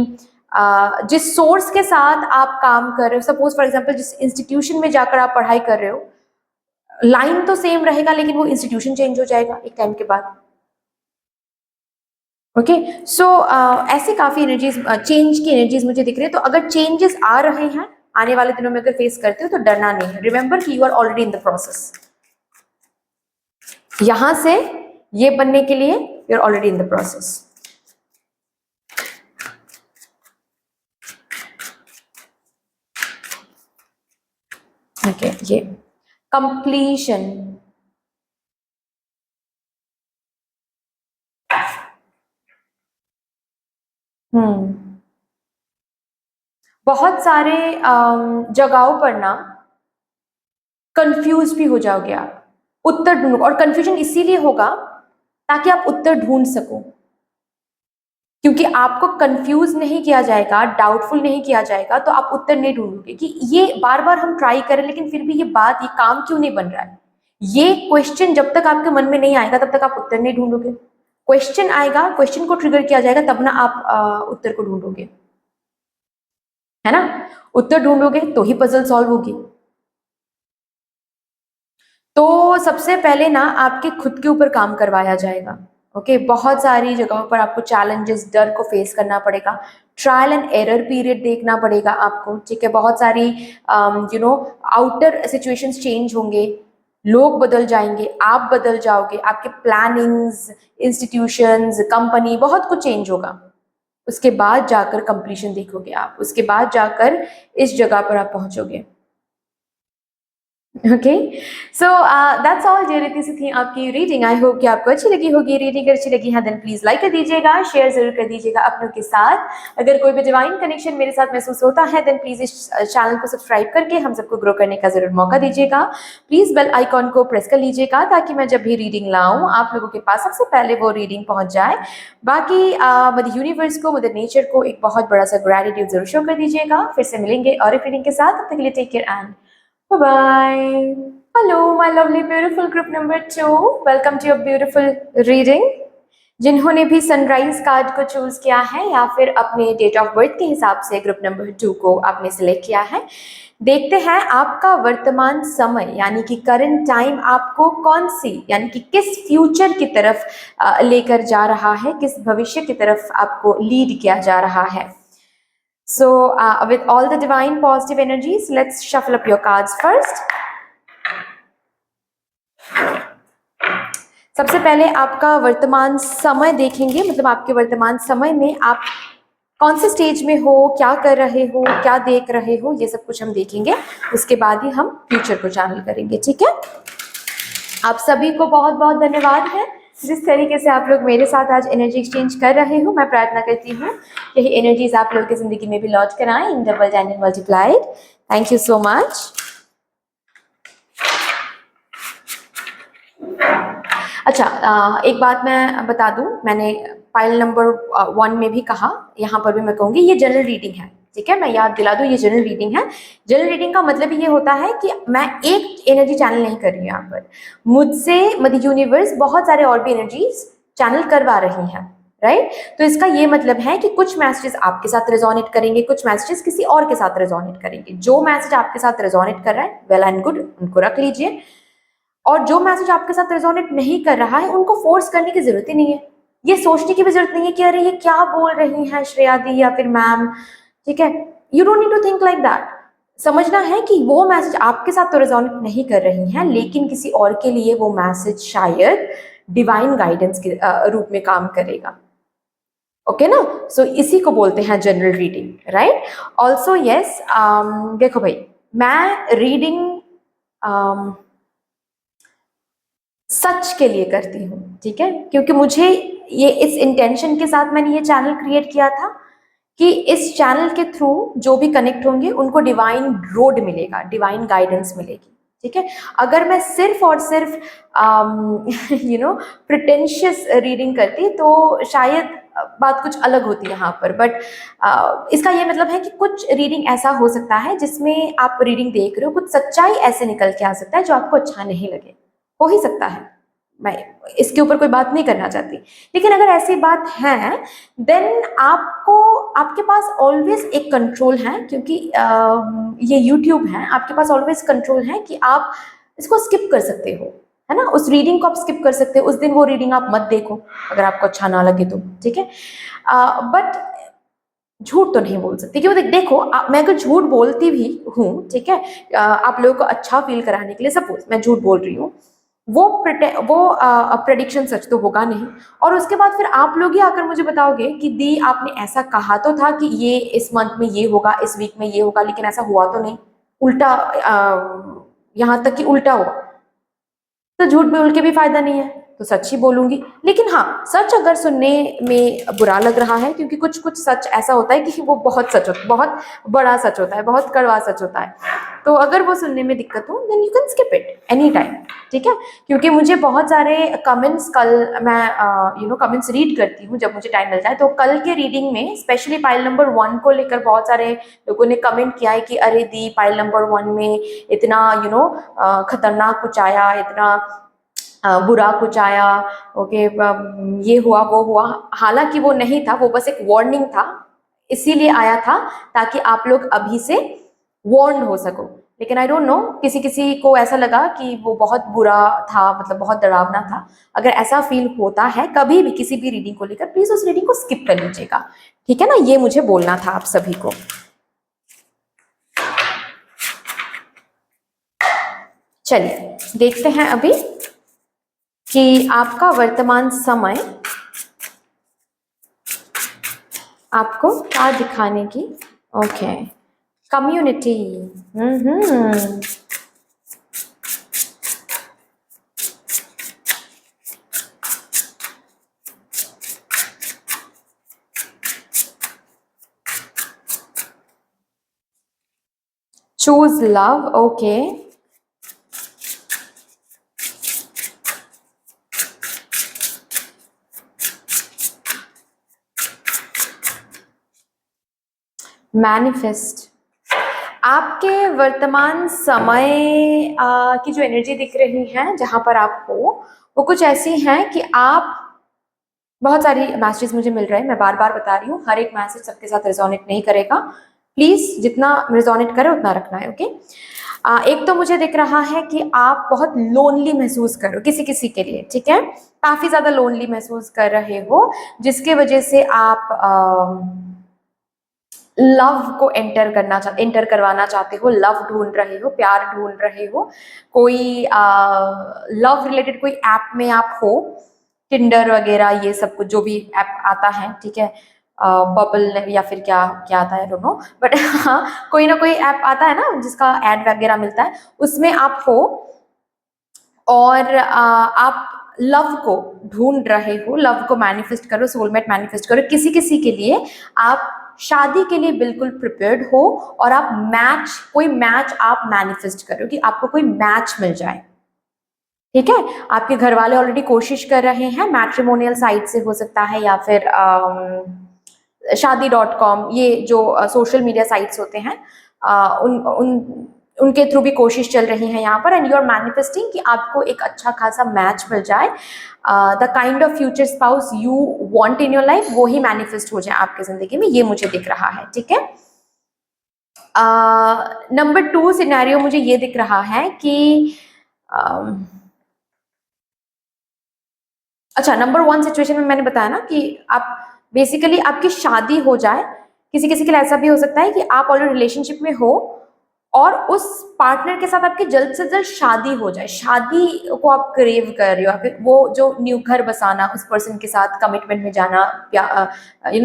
जिस सोर्स के साथ आप काम कर रहे हो, सपोज फॉर एग्जांपल जिस इंस्टीट्यूशन में जाकर आप पढ़ाई कर रहे हो, लाइन तो सेम रहेगा, लेकिन वो इंस्टीट्यूशन चेंज हो जाएगा एक टाइम के बाद। ओके, सो ऐसे काफी एनर्जीज, चेंज की एनर्जीज मुझे दिख रही है। तो अगर चेंजेस आ रहे हैं आने वाले दिनों में, अगर फेस करते हो तो डरना नहीं है, रिमेंबर कि you are already in the process. यहां से ये बनने के लिए you are already in the process. ठीक है, ये कंप्लीशन, हम्म, बहुत सारे जगहों पर ना कंफ्यूज भी हो जाओगे आप, उत्तर ढूंढो, और कंफ्यूजन इसीलिए होगा ताकि आप उत्तर ढूंढ सको, क्योंकि आपको कंफ्यूज नहीं किया जाएगा, डाउटफुल नहीं किया जाएगा, तो आप उत्तर नहीं ढूंढोगे कि ये बार बार हम ट्राई करें लेकिन फिर भी ये बात, ये काम क्यों नहीं बन रहा है। ये क्वेश्चन जब तक आपके मन में नहीं आएगा तब तक आप उत्तर नहीं ढूंढोगे। क्वेश्चन आएगा, क्वेश्चन को ट्रिगर किया जाएगा, तब ना आप उत्तर को ढूंढोगे, है ना। उत्तर ढूंढोगे तो ही पजल सॉल्व होगी। तो सबसे पहले ना आपके खुद के ऊपर काम करवाया जाएगा। ओके, बहुत सारी जगहों पर आपको चैलेंजेस, डर को फेस करना पड़ेगा, ट्रायल एंड एरर पीरियड देखना पड़ेगा आपको, ठीक है। बहुत सारी आउटर सिचुएशंस चेंज होंगे, लोग बदल जाएंगे, आप बदल जाओगे, आपके प्लानिंग्स, इंस्टीट्यूशंस, कंपनी, बहुत कुछ चेंज होगा। उसके बाद जाकर कंप्लीशन देखोगे आप, उसके बाद जाकर इस जगह पर आप पहुंचोगे। ओके, सो दैट्स ऑल जेरिटी से थी आपकी रीडिंग। आई होप कि आपको अच्छी लगी होगी। रीडिंग अच्छी लगी है देन प्लीज लाइक कर दीजिएगा, शेयर जरूर कर दीजिएगा अपनों के साथ। अगर कोई भी डिवाइन कनेक्शन मेरे साथ महसूस होता है देन प्लीज इस चैनल को सब्सक्राइब करके हम सबको ग्रो करने का जरूर मौका दीजिएगा। प्लीज बेल आइकॉन को प्रेस कर लीजिएगा ताकि मैं जब भी रीडिंग लाऊं आप लोगों के पास सबसे पहले वो रीडिंग पहुंच जाए। बाकी मदर यूनिवर्स को, मदर नेचर को एक बहुत बड़ा सा ग्रेटिट्यूड जरूर शो कर दीजिएगा। फिर से मिलेंगे और एक रीडिंग के साथ, तब तक के लिए take care and bye bye. Hello, my lovely, beautiful group number 2. Welcome to your beautiful reading. जिन्होंने भी सनराइज कार्ड को चूज किया है या फिर अपने डेट ऑफ बर्थ के हिसाब से ग्रुप नंबर 2 को आपने सिलेक्ट किया है, देखते हैं आपका वर्तमान समय यानी कि करंट टाइम आपको कौन सी, यानी कि किस फ्यूचर की तरफ लेकर जा रहा है, किस भविष्य की तरफ आपको लीड किया जा रहा है। So, with all the divine positive energies, let's shuffle up your cards first. सबसे पहले आपका वर्तमान समय देखेंगे, मतलब आपके वर्तमान समय में आप कौन से स्टेज में हो, क्या कर रहे हो, क्या देख रहे हो, ये सब कुछ हम देखेंगे। उसके बाद ही हम फ्यूचर को चैनल करेंगे, ठीक है। आप सभी को बहुत बहुत धन्यवाद है जिस तरीके से आप लोग मेरे साथ आज एनर्जी एक्सचेंज कर रहे हो। मैं प्रार्थना करती हूँ यही एनर्जीज आप लोग की जिंदगी में भी लौट कर आए in double and multiplied. Thank you so much. अच्छा, एक बात मैं बता दूं, मैंने फाइल नंबर 1 में भी कहा, यहाँ पर भी मैं कहूँगी, ये जनरल रीडिंग है, ठीक है। मैं याद दिला दूं, ये जनरल रीडिंग है। जनरल रीडिंग का मतलब ये होता है कि मैं एक एनर्जी चैनल नहीं कर रही हूँ यहाँ पर, मुझसे मदर यूनिवर्स बहुत सारे और भी एनर्जीज चैनल करवा रही हैं, राइट। तो इसका ये मतलब है कि कुछ मैसेजेस आपके साथ रेजोनेट करेंगे, कुछ मैसेजेस किसी और के साथ रेजोनेट करेंगे। जो मैसेज आपके साथ रेजोनेट कर रहा है वेल एंड गुड, उनको रख लीजिए, और जो मैसेज आपके साथ रेजोनेट नहीं कर रहा है उनको फोर्स करने की जरूरत ही नहीं है। ये सोचने की भी जरूरत नहीं है कि अरे ये क्या बोल रही हैं श्रेया दी या फिर मैम, ठीक है। You don't need to think like that. समझना है कि वो मैसेज आपके साथ तो रेजोनेट नहीं कर रही हैं, लेकिन किसी और के लिए वो मैसेज शायद डिवाइन गाइडेंस के रूप में काम करेगा। ओके ना, सो इसी को बोलते हैं general reading, right. Also yes, देखो भाई, मैं रीडिंग सच के लिए करती हूँ, ठीक है, क्योंकि मुझे ये इस इंटेंशन के साथ मैंने ये चैनल क्रिएट किया था कि इस चैनल के थ्रू जो भी कनेक्ट होंगे उनको डिवाइन रोड मिलेगा, डिवाइन गाइडेंस मिलेगी, ठीक है। अगर मैं सिर्फ और सिर्फ प्रिटेंशियस रीडिंग करती तो शायद बात कुछ अलग होती है यहाँ पर। बट इसका ये मतलब है कि कुछ रीडिंग ऐसा हो सकता है जिसमें आप रीडिंग देख रहे हो, कुछ सच्चाई ऐसे निकल के आ सकता है जो आपको अच्छा नहीं लगे, हो ही सकता है। मैं इसके ऊपर कोई बात नहीं करना चाहती, लेकिन अगर ऐसी बात है देन आपको, आपके पास ऑलवेज एक कंट्रोल है, क्योंकि ये यूट्यूब है, आपके पास ऑलवेज कंट्रोल है कि आप इसको स्किप कर सकते हो, है ना। उस रीडिंग को आप स्किप कर सकते हो, उस दिन वो रीडिंग आप मत देखो अगर आपको अच्छा ना लगे तो, ठीक है। बट झूठ तो नहीं बोल सकती, क्योंकि देखो मैं अगर झूठ बोलती भी हूँ, ठीक है, आप लोगों को अच्छा फील कराने के लिए, सपोज मैं झूठ बोल रही हूँ, वो प्रेडिक्शन सच तो होगा नहीं, और उसके बाद फिर आप लोग ही आकर मुझे बताओगे कि दी आपने ऐसा कहा तो था कि ये इस मंथ में ये होगा, इस वीक में ये होगा, लेकिन ऐसा हुआ तो नहीं, उल्टा, यहाँ तक कि उल्टा हुआ, तो झूठ बोल के भी फायदा नहीं है। तो सच ही बोलूंगी। लेकिन हाँ, सच अगर सुनने में बुरा लग रहा है, क्योंकि कुछ कुछ सच ऐसा होता है कि वो बहुत सच होता है, बहुत बड़ा सच होता है, बहुत कड़वा सच होता है, तो अगर वो सुनने में दिक्कत हो then you can skip it any time, ठीक है। क्योंकि मुझे बहुत सारे कमेंट्स, कल मैं कमेंट्स रीड करती हूँ जब मुझे टाइम मिलता है, तो कल के रीडिंग में स्पेशली पाइल नंबर 1 को लेकर बहुत सारे लोगों ने कमेंट किया है कि अरे दी, पाइल नंबर 1 में इतना खतरनाक कुछ आया, इतना बुरा कुछ आया, ओके, ये हुआ वो हुआ। हालांकि वो नहीं था, वो बस एक वार्निंग था, इसीलिए आया था ताकि आप लोग अभी से वार्न हो सको। लेकिन आई डोंट नो, किसी किसी को ऐसा लगा कि वो बहुत बुरा था, मतलब बहुत डरावना था। अगर ऐसा फील होता है कभी भी किसी भी रीडिंग को लेकर, प्लीज उस रीडिंग को स्किप कर लीजिएगा, ठीक है ना। ये मुझे बोलना था आप सभी को। चलिए देखते हैं अभी कि आपका वर्तमान समय आपको क्या दिखाने की। Okay, community. Hmm, choose love. Okay, manifest. आपके वर्तमान समय की जो एनर्जी दिख रही है जहां पर आप हो, वो कुछ ऐसी है कि आप, बहुत सारी मैसेजेस मुझे मिल रहे हैं, मैं बार बार बता रही हूँ, हर एक मैसेज सबके साथ रिजोनेट नहीं करेगा, प्लीज जितना रिजोनेट करे उतना रखना है, ओके। एक तो मुझे दिख रहा है कि आप बहुत लोनली महसूस करो किसी किसी के लिए, ठीक है, काफी ज्यादा लोनली महसूस कर रहे हो, जिसके वजह से आप लव को एंटर करवाना चाहते हो, लव ढूंढ रहे हो, प्यार ढूंढ रहे हो, कोई लव रिलेटेड कोई ऐप में आप हो, टिंडर वगैरह, ये सब कुछ जो भी ऐप आता है, ठीक है, बबल या फिर क्या क्या आता है, डोंट नो, बट हाँ, कोई ना कोई ऐप आता है ना जिसका एड वगैरह मिलता है, उसमें आप हो और आप लव को ढूंढ रहे हो, लव को मैनिफेस्ट करो, सोलमेट मैनिफेस्ट करो, किसी किसी के लिए आप शादी के लिए बिल्कुल प्रिपेयर्ड हो, और आप कोई मैच आप मैनिफेस्ट करो कि आपको कोई मैच मिल जाए, ठीक है। आपके घर वाले ऑलरेडी कोशिश कर रहे हैं, मैट्रिमोनियल साइट से हो सकता है, या फिर शादी.com, ये जो सोशल मीडिया साइट्स होते हैं, उन उन उनके थ्रू भी कोशिश चल रही है यहाँ पर, एंड यू आर मैनिफेस्टिंग कि आपको एक अच्छा खासा मैच मिल जाए, the kind of future spouse you want in your life, वो ही मैनिफेस्ट हो जाए आपकी जिंदगी में, ये मुझे दिख रहा है, ठीक है। नंबर 2 सिनेरियो मुझे ये दिख रहा है कि अच्छा, नंबर 1 सिचुएशन में मैंने बताया ना कि आप बेसिकली आपकी शादी हो जाए, किसी किसी के लिए ऐसा भी हो सकता है कि आप ऑलरेडी रिलेशनशिप में हो और उस पार्टनर के साथ आपकी जल्द से जल्द शादी हो जाए, शादी को आप क्रेव कर रहे हो, फिर वो जो न्यू घर बसाना, उस पर्सन के साथ कमिटमेंट में जाना,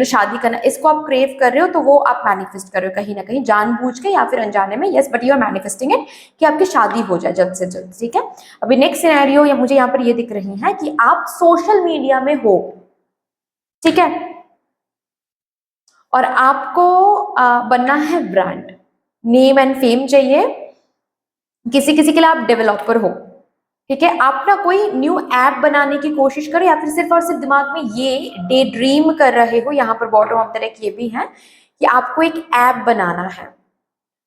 शादी करना, इसको आप क्रेव कर रहे हो, तो वो आप मैनिफेस्ट कर रहे हो कहीं ना कहीं, जानबूझ के या फिर अनजाने में, yes, but you are manifesting it कि आपकी शादी हो जाए जल्द से जल्द, ठीक है। अभी नेक्स्ट सिनेरियो या मुझे यहाँ पर ये दिख रही है कि आप सोशल मीडिया में हो, ठीक है, और आपको बनना है ब्रांड, नेम एंड फेम चाहिए, किसी किसी के लिए आप डेवलपर हो, ठीक है, आप ना कोई न्यू ऐप बनाने की कोशिश करो, या फिर सिर्फ और सिर्फ दिमाग में ये डे ड्रीम कर रहे हो, यहाँ पर बॉटम ऑफ द डेक ये भी है कि आपको एक ऐप बनाना है,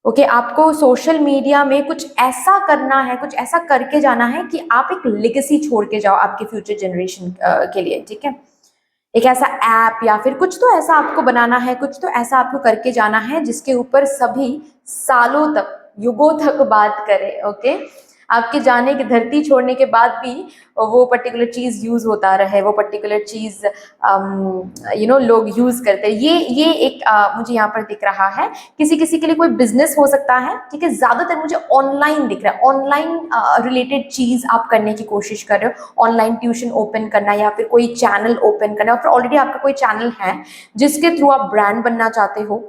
ओके, आपको सोशल मीडिया में कुछ ऐसा करना है, कुछ ऐसा करके जाना है कि आप एक लेगेसी छोड़ के जाओ आपके फ्यूचर जनरेशन के लिए, ठीक है। एक ऐसा ऐप या फिर कुछ तो ऐसा आपको बनाना है, कुछ तो ऐसा आपको करके जाना है जिसके ऊपर सभी सालों तक, युगों तक बात करें, ओके। आपके जाने की, धरती छोड़ने के बाद भी वो पर्टिकुलर चीज यूज होता रहे, वो पर्टिकुलर चीज लोग यूज करते हैं, ये एक मुझे यहाँ पर दिख रहा है। किसी किसी के लिए कोई बिजनेस हो सकता है, ठीक है, ज्यादातर मुझे ऑनलाइन दिख रहा है, ऑनलाइन रिलेटेड चीज आप करने की कोशिश कर रहे हो, ऑनलाइन ट्यूशन ओपन करना या फिर कोई चैनल ओपन करना, और फिर ऑलरेडी आपका कोई चैनल है जिसके थ्रू आप ब्रांड बनना चाहते हो,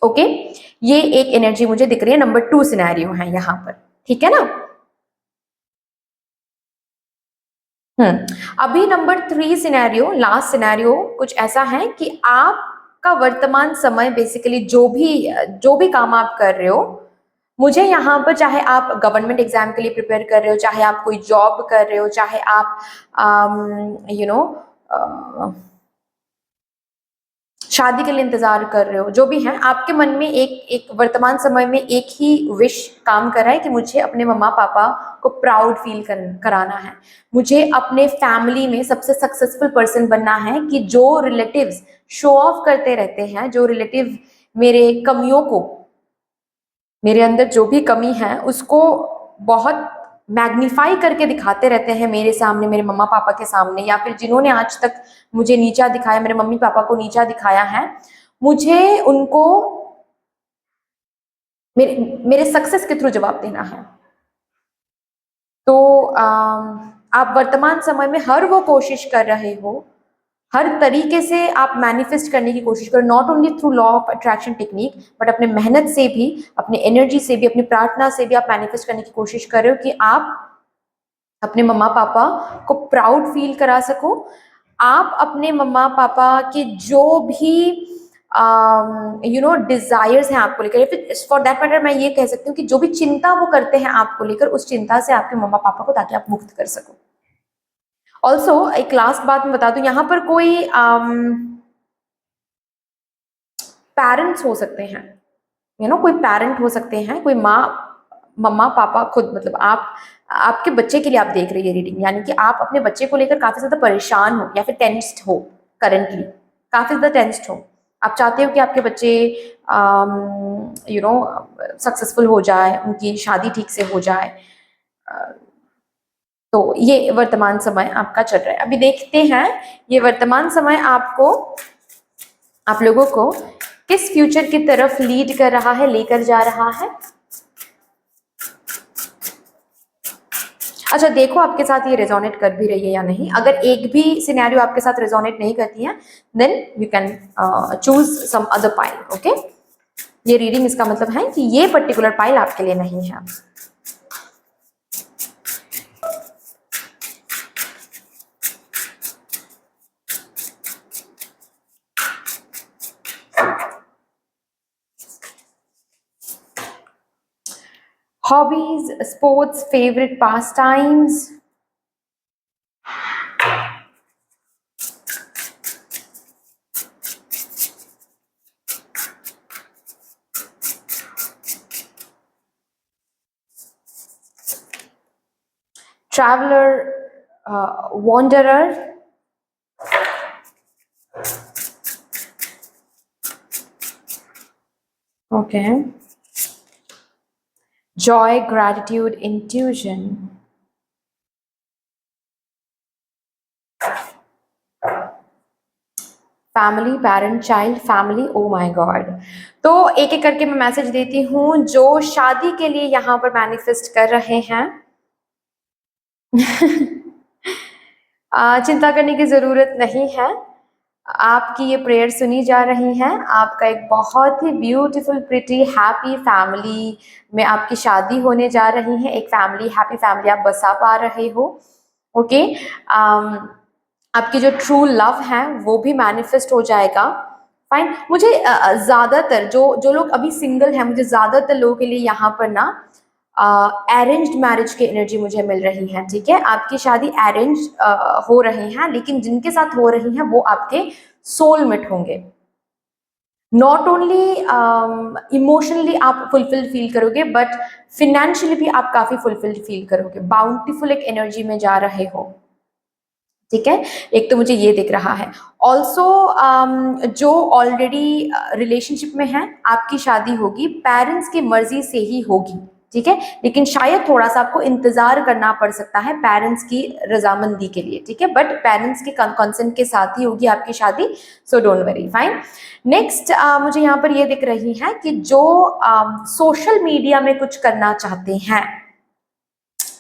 ओके। ये एक एनर्जी मुझे दिख रही है, नंबर 2 सिनेरियो है यहाँ पर, ठीक है ना। अभी नंबर 3 सिनेरियो, लास्ट सिनेरियो कुछ ऐसा है कि आपका वर्तमान समय बेसिकली जो भी काम आप कर रहे हो, मुझे यहाँ पर, चाहे आप गवर्नमेंट एग्जाम के लिए प्रिपेयर कर रहे हो, चाहे आप कोई जॉब कर रहे हो, चाहे आप यू नो शादी के लिए इंतजार कर रहे हो, जो भी है, आपके मन में एक वर्तमान समय में एक ही विश काम कर रहा है कि मुझे अपने मम्मा पापा को प्राउड फील कराना है, मुझे अपने फैमिली में सबसे सक्सेसफुल पर्सन बनना है, कि जो रिलेटिव्स शो ऑफ करते रहते हैं, जो रिलेटिव मेरे कमियों को, मेरे अंदर जो भी कमी है उसको बहुत मैग्नीफाई करके दिखाते रहते हैं मेरे सामने, मेरे मम्मा पापा के सामने, या फिर जिन्होंने आज तक मुझे नीचा दिखाया, मेरे मम्मी पापा को नीचा दिखाया है, मुझे उनको मेरे सक्सेस के थ्रू जवाब देना है। तो आप वर्तमान समय में हर वो कोशिश कर रहे हो, हर तरीके से आप मैनिफेस्ट करने की कोशिश करो, not only through law of attraction technique, but अपने मेहनत से भी, अपनी एनर्जी से भी, अपनी प्रार्थना से भी आप मैनिफेस्ट करने की कोशिश कर रहे हो कि आप अपने मम्मा पापा को प्राउड फील करा सको, आप अपने मम्मा पापा के जो भी डिजायर्स हैं आपको लेकर, या फिर फॉर दैट मैटर मैं ये कह सकती हूँ कि जो भी चिंता वो करते हैं आपको लेकर, उस चिंता से आपके मम्मा पापा को, ताकि आप मुक्त कर सको। ऑल्सो एक लास्ट बात मैं बता दूं, यहाँ पर कोई पेरेंट्स हो सकते हैं, कोई पेरेंट हो सकते हैं, कोई माँ, मम्मा पापा खुद, मतलब आपके बच्चे के लिए आप देख रही है रीडिंग, यानी कि आप अपने बच्चे को लेकर काफी ज्यादा परेशान हो, या फिर टेंस्ड हो, करंटली काफी ज्यादा टेंस्ड हो, आप चाहते हो कि आपके बच्चे सक्सेसफुल हो जाए, उनकी शादी ठीक से हो जाए। तो ये वर्तमान समय आपका चल रहा है। अभी देखते हैं ये वर्तमान समय आप लोगों को किस फ्यूचर की तरफ लीड कर रहा है, लेकर जा रहा है। अच्छा, देखो आपके साथ ये रेजोनेट कर भी रही है या नहीं। अगर एक भी सिनेरियो आपके साथ रेजोनेट नहीं करती है, then you can choose some other pile. Okay, ये रीडिंग इसका मतलब है कि ये पर्टिकुलर पाइल आपके लिए नहीं है। Hobbies, sports, favorite pastimes. Traveler, wanderer. Okay. Joy, gratitude, intuition. Family, parent, child, family, oh my God. तो एक एक करके मैं मैसेज देती हूँ जो शादी के लिए यहाँ पर मैनिफेस्ट कर रहे हैं। चिंता करने की ज़रूरत नहीं है, आपकी ये प्रेयर सुनी जा रही है। आपका एक बहुत ही ब्यूटीफुल, प्रिटी, हैप्पी फैमिली में आपकी शादी होने जा रही है। एक फैमिली, हैप्पी फैमिली आप बसा पा रहे हो। ओके, आपकी जो ट्रू लव है वो भी मैनिफेस्ट हो जाएगा। फाइन। मुझे ज़्यादातर जो लोग अभी सिंगल हैं, मुझे ज़्यादातर लोगों के लिए यहाँ पर ना अरेंज्ड मैरिज की एनर्जी मुझे मिल रही है। ठीक है, आपकी शादी अरेंज हो रही है, लेकिन जिनके साथ हो रही है वो आपके सोलमेट होंगे। नॉट ओनली इमोशनली आप फुलफिल्ड फील करोगे, बट फिनेंशियली भी आप काफी फुलफिल्ड फील करोगे। बाउंटीफुल एक एनर्जी में जा रहे हो। ठीक है, एक तो मुझे ये दिख रहा है। ऑल्सो जो ऑलरेडी रिलेशनशिप में है, आपकी शादी होगी, पेरेंट्स की मर्जी से ही होगी। ठीक है, लेकिन शायद थोड़ा सा आपको इंतजार करना पड़ सकता है पेरेंट्स की रजामंदी के लिए। ठीक है, बट पेरेंट्स के कंसेंट के साथ ही होगी आपकी शादी, so don't worry. Fine. Next मुझे यहाँ पर ये दिख रही है कि जो सोशल मीडिया में कुछ करना चाहते हैं,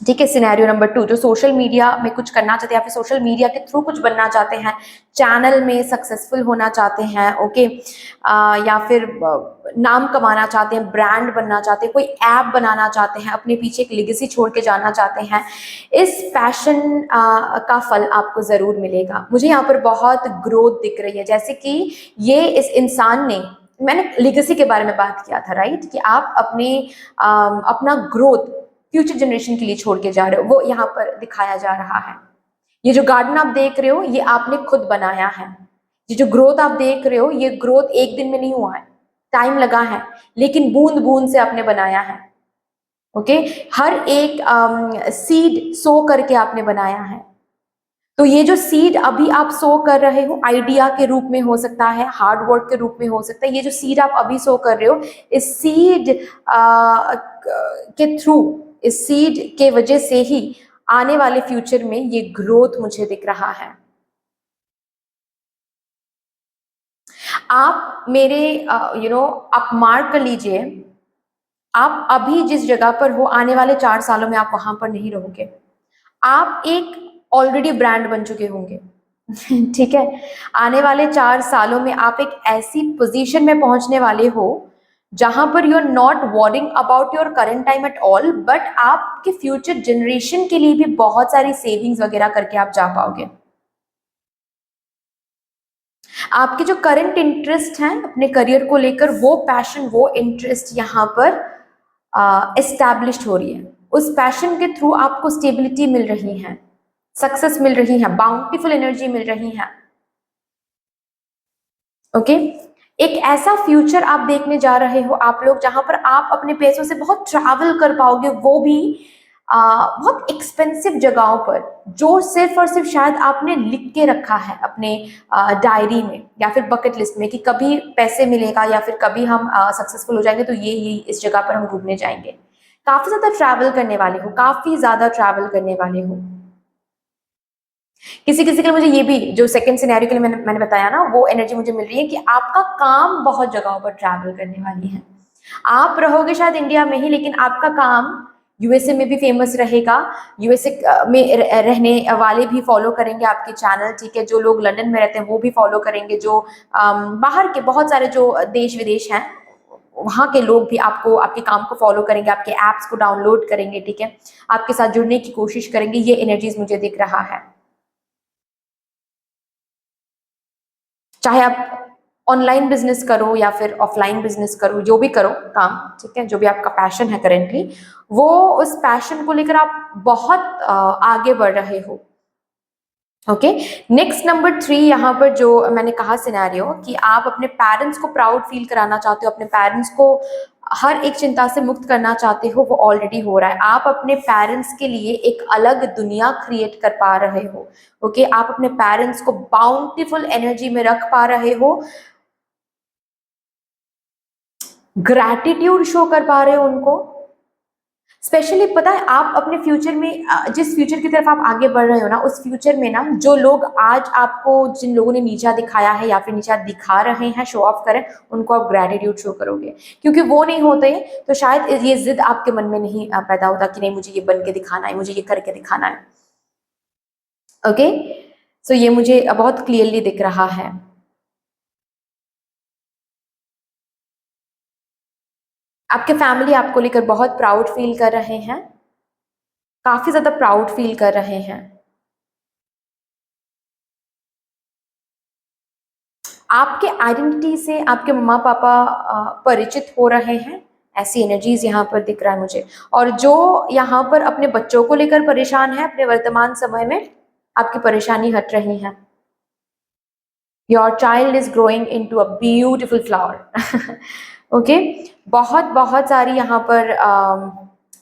ठीक है। सिनेरियो नंबर 2, जो सोशल मीडिया में कुछ करना चाहते हैं या फिर सोशल मीडिया के थ्रू कुछ बनना चाहते हैं, चैनल में सक्सेसफुल होना चाहते हैं, ओके, या फिर नाम कमाना चाहते हैं, ब्रांड बनना चाहते हैं, कोई ऐप बनाना चाहते हैं, अपने पीछे एक लेगेसी छोड़ के जाना चाहते हैं, इस पैशन का फल आपको ज़रूर मिलेगा। मुझे यहाँ पर बहुत ग्रोथ दिख रही है, जैसे कि ये इस इंसान ने, मैंने लेगेसी के बारे में बात किया था, राइट, कि आप अपना ग्रोथ फ्यूचर जनरेशन के लिए छोड़ के जा रहे हो, वो यहाँ पर दिखाया जा रहा है। ये जो गार्डन आप देख रहे हो, ये आपने खुद बनाया है। ये जो ग्रोथ आप देख रहे हो, ये ग्रोथ एक दिन में नहीं हुआ है, टाइम लगा है, लेकिन बूंद बूंद से आपने बनाया है। ओके, हर एक सीड सो करके आपने बनाया है। तो ये जो सीड अभी आप सो कर रहे हो, आइडिया के रूप में हो सकता है, हार्ड वर्क के रूप में हो सकता है, ये जो सीड आप अभी सो कर रहे हो, इस सीड के थ्रू, इस सीड के वजह से ही आने वाले फ्यूचर में ये ग्रोथ मुझे दिख रहा है। आप मेरे आप मार्क कर लीजिए, आप अभी जिस जगह पर हो, आने वाले 4 सालों में आप वहां पर नहीं रहोगे। आप एक ऑलरेडी ब्रांड बन चुके होंगे। ठीक है, आने वाले 4 सालों में आप एक ऐसी पोजीशन में पहुंचने वाले हो जहां पर you are not worrying about your current time at all, but आपके फ्यूचर जनरेशन के लिए भी बहुत सारी सेविंग्स वगैरह करके आप जा पाओगे। आपके जो करंट इंटरेस्ट हैं अपने करियर को लेकर, वो पैशन, वो इंटरेस्ट यहाँ पर एस्टैब्लिश्ड हो रही है। उस पैशन के थ्रू आपको स्टेबिलिटी मिल रही है, सक्सेस मिल रही है, बाउंटीफुल एनर्जी मिल रही है। ओके, एक ऐसा फ्यूचर आप देखने जा रहे हो आप लोग, जहां पर आप अपने पैसों से बहुत ट्रैवल कर पाओगे, वो भी बहुत एक्सपेंसिव जगहों पर, जो सिर्फ और सिर्फ शायद आपने लिख के रखा है अपने डायरी में या फिर बकेट लिस्ट में, कि कभी पैसे मिलेगा या फिर कभी हम सक्सेसफुल हो जाएंगे तो ये इस जगह पर हम घूमने जाएंगे। काफी ज्यादा ट्रैवल करने वाले हो, काफी ज्यादा ट्रैवल करने वाले हो। किसी किसी के लिए, मुझे ये भी जो सेकंड सिनेरियो के लिए मैंने बताया ना, वो एनर्जी मुझे मिल रही है कि आपका काम बहुत जगहों पर ट्रैवल करने वाली है। आप रहोगे शायद इंडिया में ही, लेकिन आपका काम यूएसए में भी फेमस रहेगा। यूएसए में रहने वाले भी फॉलो करेंगे आपके चैनल, ठीक है। जो लोग लंदन में रहते हैं वो भी फॉलो करेंगे। जो बाहर के बहुत सारे जो देश विदेश हैं, वहाँ के लोग भी आपको, आपके काम को फॉलो करेंगे, आपके ऐप्स को डाउनलोड करेंगे, ठीक है, आपके साथ जुड़ने की कोशिश करेंगे। ये एनर्जीज मुझे दिख रहा है। चाहे आप ऑनलाइन बिजनेस करो या फिर ऑफलाइन बिजनेस करो, जो भी करो काम, ठीक है, जो भी आपका पैशन है करेंटली, वो उस पैशन को लेकर आप बहुत आगे बढ़ रहे हो। ओके, नेक्स्ट नंबर 3, यहाँ पर जो मैंने कहा सिनेरियो, कि आप अपने पेरेंट्स को प्राउड फील कराना चाहते हो, अपने पेरेंट्स को हर एक चिंता से मुक्त करना चाहते हो, वो ऑलरेडी हो रहा है। आप अपने पेरेंट्स के लिए एक अलग दुनिया क्रिएट कर पा रहे हो। ओके, आप अपने पेरेंट्स को बाउंटीफुल एनर्जी में रख पा रहे हो, ग्रैटिट्यूड शो कर पा रहे हो उनको। स्पेशली पता है, आप अपने फ्यूचर में जिस फ्यूचर की तरफ आप आगे बढ़ रहे हो ना, उस फ्यूचर में ना, जो लोग आज आपको, जिन लोगों ने नीचा दिखाया है या फिर नीचा दिखा रहे हैं, शो ऑफ करें, उनको आप ग्रेटिट्यूड शो करोगे। क्योंकि वो नहीं होते तो शायद ये जिद आपके मन में नहीं पैदा होता कि नहीं, मुझे ये बन के दिखाना है, मुझे ये करके दिखाना है। ओके, सो ये मुझे बहुत क्लियरली दिख रहा है। आपके फैमिली आपको लेकर बहुत प्राउड फील कर रहे हैं, काफी ज्यादा प्राउड फील कर रहे हैं। आपके आइडेंटिटी से आपके मम्मा पापा परिचित हो रहे हैं, ऐसी एनर्जीज यहाँ पर दिख रहा है मुझे। और जो यहाँ पर अपने बच्चों को लेकर परेशान है, अपने वर्तमान समय में आपकी परेशानी हट रही है। Your child is growing into a beautiful flower. Okay, बहुत बहुत सारी यहाँ पर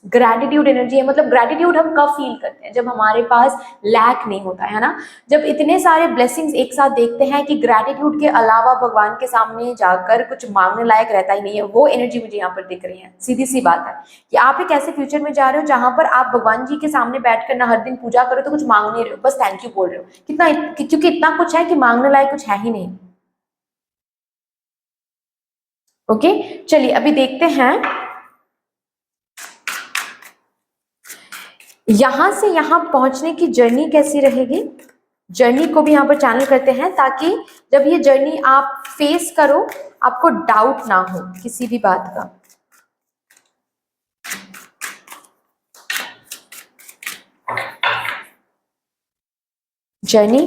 ग्रैटिट्यूड एनर्जी है। मतलब ग्रैटिट्यूड हम कब फील करते हैं, जब हमारे पास लैक नहीं होता है ना, जब इतने सारे ब्लेसिंग्स एक साथ देखते हैं कि ग्रैटिट्यूड के अलावा भगवान के सामने जाकर कुछ मांगने लायक रहता ही नहीं है। वो एनर्जी मुझे यहाँ पर दिख रही है। सीधी सी बात है कि आप एक ऐसे फ्यूचर में जा रहे हो जहां पर आप भगवान जी के सामने बैठ कर ना हर दिन पूजा करो तो कुछ मांग नहीं रहे हो, बस थैंक यू बोल रहे हो। कितना, क्योंकि इतना कुछ है कि मांगने लायक कुछ है ही नहीं। ओके, चलिए अभी देखते हैं यहाँ से यहाँ पहुंचने की जर्नी कैसी रहेगी, जर्नी को भी यहाँ पर चैनल करते हैं, ताकि जब ये जर्नी आप फेस करो आपको डाउट ना हो किसी भी बात का। जर्नी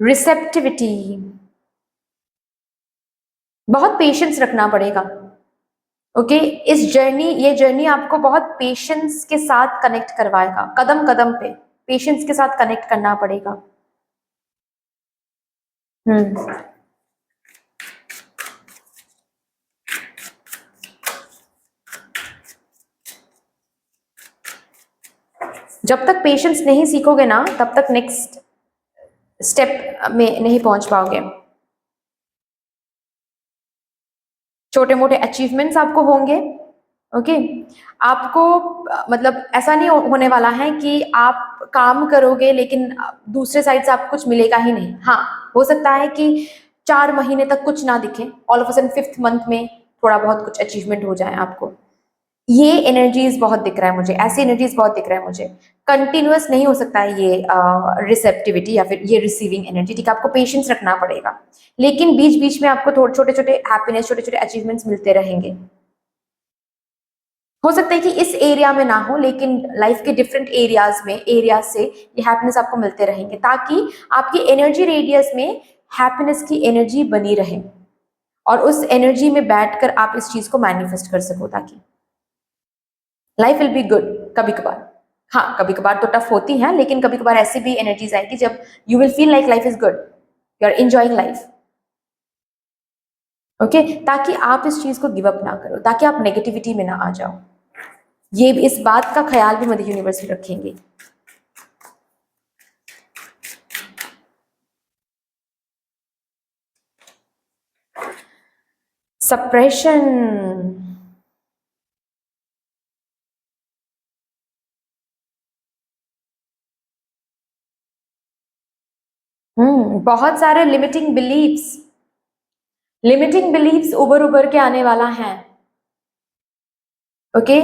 रिसेप्टिविटी, बहुत पेशेंस रखना पड़ेगा। ओके ये जर्नी आपको बहुत पेशेंस के साथ कनेक्ट करवाएगा, कदम कदम पे पेशेंस के साथ कनेक्ट करना पड़ेगा। जब तक पेशेंस नहीं सीखोगे ना तब तक नेक्स्ट स्टेप में नहीं पहुंच पाओगे। छोटे मोटे अचीवमेंट्स आपको होंगे। ओके आपको मतलब ऐसा नहीं होने वाला है कि आप काम करोगे लेकिन दूसरे साइड से आपको कुछ मिलेगा ही नहीं। हाँ हो सकता है कि 4 महीने तक कुछ ना दिखे, all of a sudden 5th month में थोड़ा बहुत कुछ अचीवमेंट हो जाए आपको। ये एनर्जीज बहुत दिख रहा है मुझे, ऐसी एनर्जीज बहुत दिख रहा है मुझे। कंटिन्यूअस नहीं हो सकता है ये रिसेप्टिविटी या फिर ये रिसीविंग एनर्जी। ठीक है आपको पेशेंस रखना पड़ेगा, लेकिन बीच बीच में आपको थोड़े छोटे छोटे हैप्पीनेस, छोटे छोटे अचीवमेंट्स मिलते रहेंगे। हो सकता है कि इस एरिया में ना हो, लेकिन लाइफ के डिफरेंट एरियाज से ये हैप्पीनेस आपको मिलते रहेंगे, ताकि आपकी एनर्जी रेडियस में हैप्पीनेस की एनर्जी बनी रहे और उस एनर्जी में बैठकर आप इस चीज को मैनिफेस्ट कर सको, ताकि लाइफ विल बी गुड। कभी कभार हाँ कभी कभार तो टफ होती है, लेकिन कभी कभार ऐसी भी एनर्जीज आएगी जब you will feel like life is good, you are enjoying life. Okay ताकि आप इस चीज को गिव अप ना करो, ताकि आप नेगेटिविटी में ना आ जाओ। ये इस बात का ख्याल भी मदर यूनिवर्स रखेंगे। सप्रेशन, बहुत सारे लिमिटिंग बिलीव्स उभर उभर के आने वाला है। ओके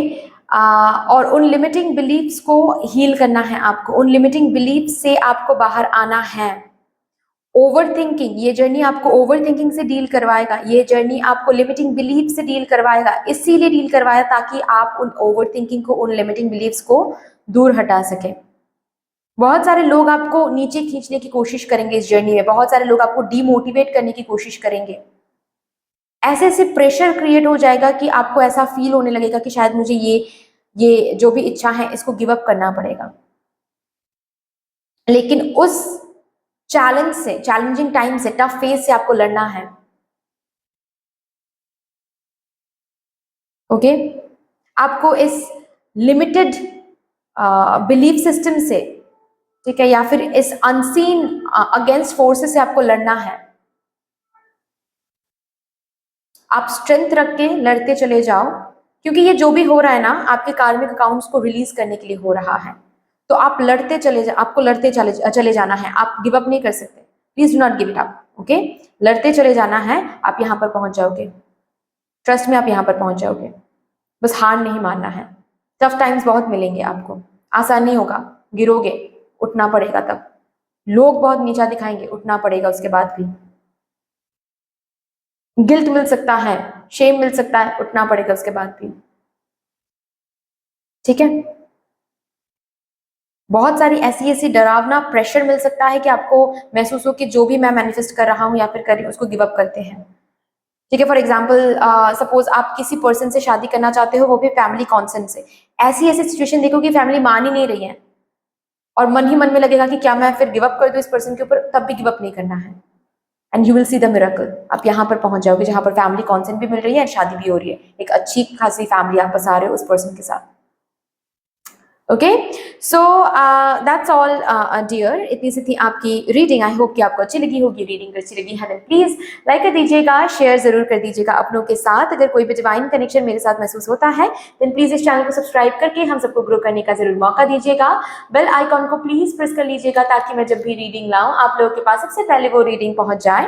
और उन लिमिटिंग बिलीव्स को हील करना है आपको, उन लिमिटिंग बिलीव्स से आपको बाहर आना है। ओवर थिंकिंग, ये जर्नी आपको ओवर थिंकिंग से डील करवाएगा, ये जर्नी आपको लिमिटिंग बिलीफ से डील करवाएगा। इसीलिए डील करवाया ताकि आप उन ओवर थिंकिंग को, उन लिमिटिंग बिलीव्स को दूर हटा सके। बहुत सारे लोग आपको नीचे खींचने की कोशिश करेंगे इस जर्नी में, बहुत सारे लोग आपको डीमोटिवेट करने की कोशिश करेंगे। ऐसे ऐसे प्रेशर क्रिएट हो जाएगा कि आपको ऐसा फील होने लगेगा कि शायद मुझे ये जो भी इच्छा है इसको गिव अप करना पड़ेगा। लेकिन उस चैलेंजिंग टाइम से, टफ फेज से आपको लड़ना है। ओके आपको इस लिमिटेड बिलीफ सिस्टम से, ठीक है, या फिर इस अनसीन अगेंस्ट फोर्सेस से आपको लड़ना है। आप स्ट्रेंथ रख के लड़ते चले जाओ, क्योंकि ये जो भी हो रहा है ना आपके कार्मिक अकाउंट्स को रिलीज करने के लिए हो रहा है। तो आप आपको लड़ते चले जाना है, आप गिव अप नहीं कर सकते। Please do not give it up. Okay लड़ते चले जाना है, आप यहाँ पर पहुंच जाओगे। ट्रस्ट में आप यहाँ पर पहुंच जाओगे, बस हार नहीं मानना है। टफ टाइम्स बहुत मिलेंगे आपको, आसान नहीं होगा, गिरोगे, उठना पड़ेगा। तब लोग बहुत नीचा दिखाएंगे, उठना पड़ेगा उसके बाद भी। गिल्ट मिल सकता है, शेम मिल सकता है, उठना पड़ेगा उसके बाद भी। ठीक है बहुत सारी ऐसी डरावना प्रेशर मिल सकता है कि आपको महसूस हो कि जो भी मैं मैनिफेस्ट कर रहा हूं या फिर कर रही हूं उसको गिव अप करते हैं। ठीक है फॉर एग्जाम्पल सपोज आप किसी पर्सन से शादी करना चाहते हो, वो भी फैमिली कॉन्सेंट से। ऐसी सिचुएशन देखो कि फैमिली मान ही नहीं रही है और मन ही मन में लगेगा कि क्या मैं फिर गिव अप कर दूं इस पर्सन के ऊपर, तब भी गिव अप नहीं करना है। And you will see the miracle. आप यहाँ पर पहुंच जाओगे जहां पर फैमिली कॉन्सेंट भी मिल रही है और शादी भी हो रही है, एक अच्छी खासी फैमिली आप बसा रहे हो उस पर्सन के साथ। Okay so that's all dear, इतनी सी थी आपकी रीडिंग। आई होप कि आपको अच्छी लगी होगी। रीडिंग अच्छी लगी है प्लीज लाइक कर दीजिएगा, शेयर जरूर कर दीजिएगा अपनों के साथ। अगर कोई भी डिवाइन कनेक्शन मेरे साथ महसूस होता है देन प्लीज इस चैनल को सब्सक्राइब करके हम सबको ग्रो करने का जरूर मौका दीजिएगा। बेल आइकॉन को प्लीज प्रेस कर लीजिएगा ताकि मैं जब भी रीडिंग लाऊं आप लोगों के पास सबसे पहले वो रीडिंग पहुंच जाए।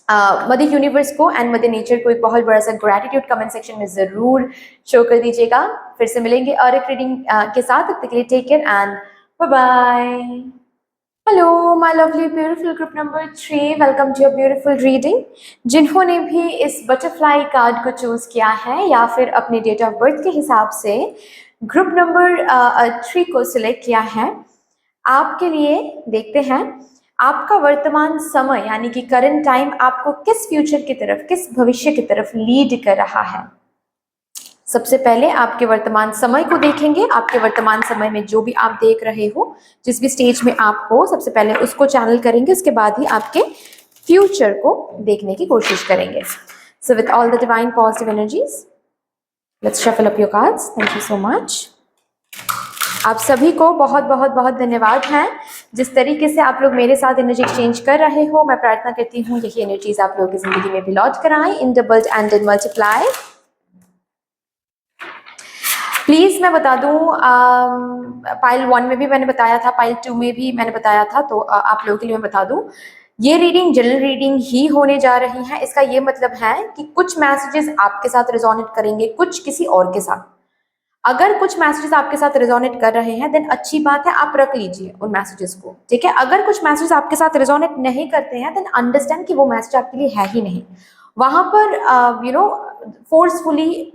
मदर यूनिवर्स को एंड मदर नेचर को एक बहुत बड़ा सा ग्रैटिट्यूड कमेंट सेक्शन में ज़रूर शो कर दीजिएगा। फिर से मिलेंगे और एक रीडिंग के साथ। तब तक के लिए take care and bye bye. Hello my lovely beautiful group number 3, welcome to your beautiful reading. जिन्होंने भी इस बटरफ्लाई कार्ड को चूज किया है या फिर अपने डेट ऑफ बर्थ के हिसाब से ग्रुप नंबर 3 को सिलेक्ट किया है, आपके लिए देखते हैं आपका वर्तमान समय यानी कि करंट टाइम आपको किस फ्यूचर की तरफ, किस भविष्य की तरफ लीड कर रहा है। सबसे पहले आपके वर्तमान समय को देखेंगे। आपके वर्तमान समय में जो भी आप देख रहे हो, जिस भी स्टेज में आप हो, सबसे पहले उसको चैनल करेंगे, उसके बाद ही आपके फ्यूचर को देखने की कोशिश करेंगे। So with all the divine positive energies, let's shuffle up your cards. Thank you so much. आप सभी को बहुत बहुत बहुत धन्यवाद है जिस तरीके से आप लोग मेरे साथ एनर्जी एक्सचेंज कर रहे हो। मैं प्रार्थना करती हूँ यही एनर्जीज आप लोगों की जिंदगी में भी लौट कर आए in doubled and in multiply. Please मैं बता दूं, पाइल 1 में भी मैंने बताया था, पाइल 2 में भी मैंने बताया था, तो आप लोगों के लिए मैं बता दूं, ये रीडिंग जनरल रीडिंग ही होने जा रही है। इसका ये मतलब है कि कुछ मैसेजेस आपके साथ रेजोनेट करेंगे, कुछ किसी और के साथ। अगर कुछ मैसेजेस आपके साथ रेजोनेट कर रहे हैं देन अच्छी बात है, आप रख लीजिए उन मैसेजेस को, ठीक है। अगर कुछ मैसेजेस आपके साथ रेजोनेट नहीं करते हैं देन अंडरस्टैंड कि वो मैसेज आपके लिए है ही नहीं। वहां पर फोर्सफुली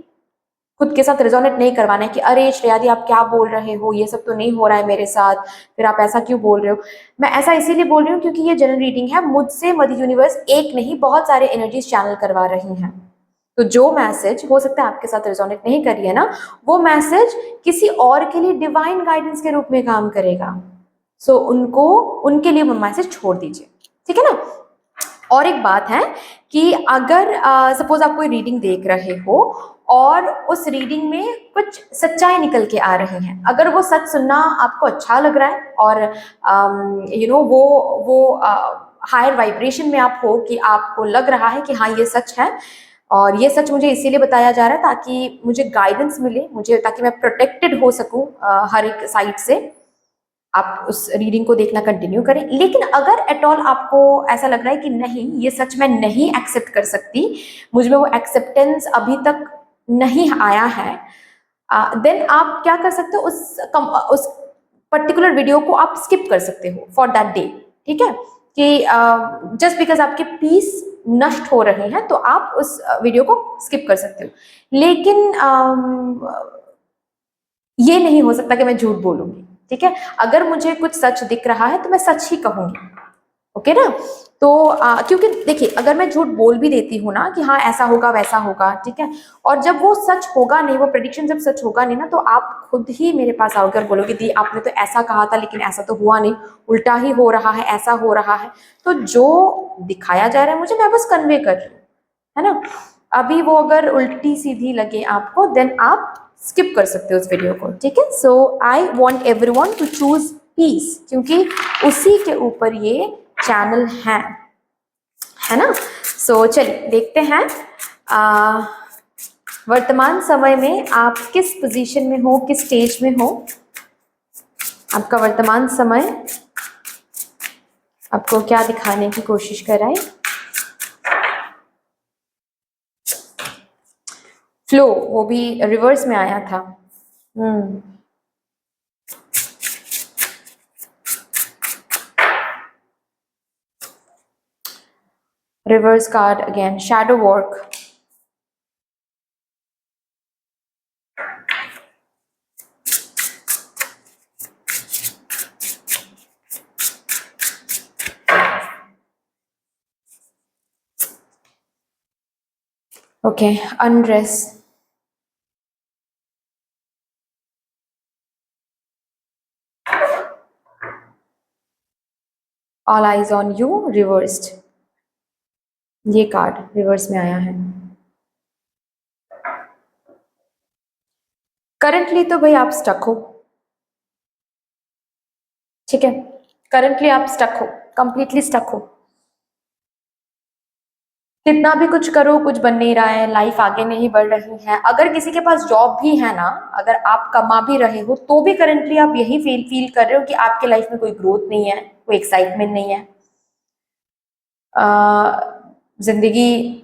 खुद के साथ रेजोनेट नहीं करवाना है कि अरे श्रेया दी आप क्या बोल रहे हो, ये सब तो नहीं हो रहा है मेरे साथ, फिर आप ऐसा क्यों बोल रहे हो। मैं ऐसा इसीलिए बोल रही हूँ क्योंकि ये जनरल रीडिंग है, मुझसे मदर यूनिवर्स एक नहीं बहुत सारे एनर्जीज चैनल करवा रही हैं। तो जो मैसेज हो सकता है आपके साथ रेजोनेट नहीं कर रही है ना, वो मैसेज किसी और के लिए डिवाइन गाइडेंस के रूप में काम करेगा। सो उनको, उनके लिए वो मैसेज छोड़ दीजिए, ठीक है ना। और एक बात है कि अगर सपोज आप कोई रीडिंग देख रहे हो और उस रीडिंग में कुछ सच्चाई निकल के आ रही है, अगर वो सच सुनना आपको अच्छा लग रहा है और वो हायर वाइब्रेशन में आप हो कि आपको लग रहा है कि हाँ ये सच है और ये सच मुझे इसीलिए बताया जा रहा है ताकि मुझे गाइडेंस मिले, मुझे ताकि मैं प्रोटेक्टेड हो सकूं हर एक साइड से, आप उस रीडिंग को देखना कंटिन्यू करें। लेकिन अगर एट ऑल आपको ऐसा लग रहा है कि नहीं ये सच मैं नहीं एक्सेप्ट कर सकती, मुझ में वो एक्सेप्टेंस अभी तक नहीं आया है, देन आप क्या कर सकते हो, उस पर्टिकुलर वीडियो को आप स्किप कर सकते हो फॉर दैट डे, ठीक है। कि जस्ट बिकॉज आपके पीस नष्ट हो रहे हैं तो आप उस वीडियो को स्किप कर सकते हो। लेकिन ये नहीं हो सकता कि मैं झूठ बोलूंगी, ठीक है। अगर मुझे कुछ सच दिख रहा है तो मैं सच ही कहूंगी, ओके ना। तो क्योंकि देखिए अगर मैं झूठ बोल भी देती हूँ ना कि हाँ ऐसा होगा वैसा होगा, ठीक है, और जब वो सच होगा नहीं, वो प्रेडिक्शन जब सच होगा नहीं ना, तो आप खुद ही मेरे पास आओगे और बोलोगे दी आपने तो ऐसा कहा था लेकिन ऐसा तो हुआ नहीं, उल्टा ही हो रहा है, ऐसा हो रहा है। तो जो दिखाया जा रहा है मुझे, मैं बस कन्वे कर रही हूँ, है ना। अभी वो अगर उल्टी सीधी लगे आपको देन आप स्किप कर सकते हो उस वीडियो को, ठीक है। So I want everyone to choose peace, क्योंकि उसी के ऊपर ये चैनल है ना। सो चलिए देखते हैं वर्तमान समय में आप किस पोजीशन में हो, किस स्टेज में हो। आपका वर्तमान समय आपको क्या दिखाने की कोशिश कर रहा है। फ्लो वो भी रिवर्स में आया था। Reverse card again, shadow work. Okay, undress. All eyes on you, reversed. ये कार्ड रिवर्स में आया है। करंटली तो भाई आप स्टक हो, ठीक है। करंटली आप स्टक हो, कंप्लीटली स्टक हो। कितना भी कुछ करो कुछ बन नहीं रहा है, लाइफ आगे नहीं बढ़ रही है। अगर किसी के पास जॉब भी है ना, अगर आप कमा भी रहे हो तो भी करंटली आप यही फील कर रहे हो कि आपके लाइफ में कोई ग्रोथ नहीं है, कोई एक्साइटमेंट नहीं है। जिंदगी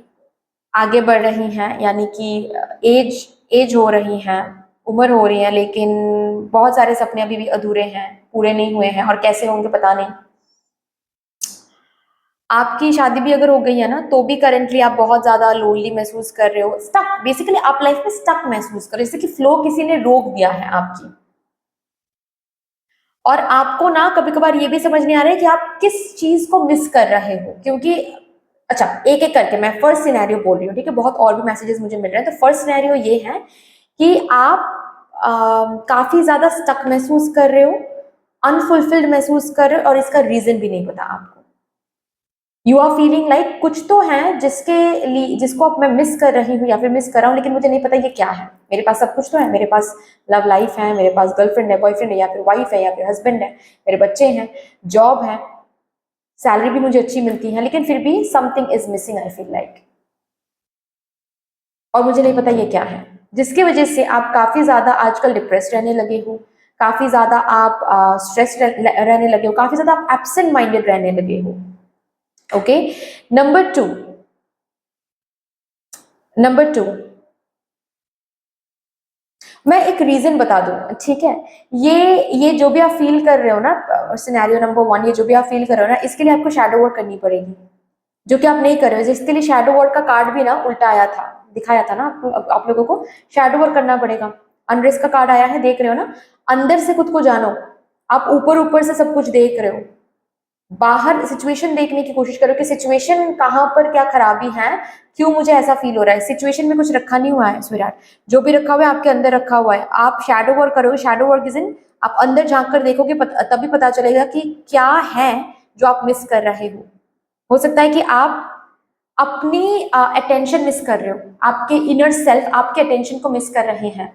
आगे बढ़ रही हैं, यानी कि एज एज हो रही हैं, उम्र हो रही है, लेकिन बहुत सारे सपने अभी भी अधूरे हैं, पूरे नहीं हुए हैं, और कैसे होंगे पता नहीं। आपकी शादी भी अगर हो गई है ना, तो भी करंटली आप बहुत ज्यादा लोनली महसूस कर रहे हो, स्टक, बेसिकली आप लाइफ में स्टक महसूस कर रहे हो, जैसे कि फ्लो किसी ने रोक दिया है आपकी। और आपको ना कभी कभार ये भी समझ नहीं आ रहा है कि आप किस चीज को मिस कर रहे हो, क्योंकि अच्छा, एक एक करके मैं फर्स्ट सिनेरियो बोल रही हूँ, ठीक है, बहुत और भी मैसेजेस मुझे मिल रहे हैं। तो फर्स्ट सिनेरियो ये है कि आप काफी ज्यादा स्टक महसूस कर रहे हो, अनफुलफिल्ड महसूस कर रहे हो, और इसका रीजन भी नहीं पता आपको। यू आर फीलिंग लाइक कुछ तो है जिसके लिए, जिसको अब मैं मिस कर रही हूँ या फिर मिस कर रहा हूँ, लेकिन मुझे नहीं पता ये क्या है। मेरे पास सब कुछ तो है, मेरे पास लव लाइफ है, मेरे पास गर्लफ्रेंड है, बॉयफ्रेंड है, या फिर वाइफ है, या फिर हस्बैंड है, मेरे बच्चे हैं, जॉब है, सैलरी भी मुझे अच्छी मिलती है, लेकिन फिर भी something is missing, I feel like. और मुझे नहीं पता ये क्या है, जिसकी वजह से आप काफी ज्यादा आजकल डिप्रेस रहने लगे हो, काफी ज्यादा आप स्ट्रेस रहने लगे हो, काफी ज्यादा आप एब्सेंट माइंडेड रहने लगे हो। Okay, number two, number two, मैं एक रीजन बता दूं, ठीक है। ये जो भी आप फील कर रहे हो ना, सिनेरियो नंबर वन, ये जो भी आप फील कर रहे हो ना, इसके लिए आपको शैडो वर्क करनी पड़ेगी, जो कि आप नहीं कर रहे हो। जिसके लिए शैडो वर्क का कार्ड भी ना उल्टा आया था, दिखाया था ना आपको, आप लोगों को शैडो वर्क करना पड़ेगा। अनरेस्ट का कार्ड आया है, देख रहे हो ना। अंदर से खुद को जानो, आप ऊपर ऊपर से सब कुछ देख रहे हो, बाहर सिचुएशन देखने की कोशिश करो कि सिचुएशन कहाँ पर क्या खराबी है, क्यों मुझे ऐसा फील हो रहा है। सिचुएशन में कुछ रखा नहीं हुआ है विराट, जो भी रखा हुआ है आपके अंदर रखा हुआ है। आप शैडो वर्क करोगे, शैडो वर्क इज इन, आप अंदर झांक कर देखोगे, तभी पता चलेगा कि क्या है जो आप मिस कर रहे हो सकता है कि आप अपनी अटेंशन मिस कर रहे हो, आपके इनर सेल्फ आपके अटेंशन को मिस कर रहे हैं,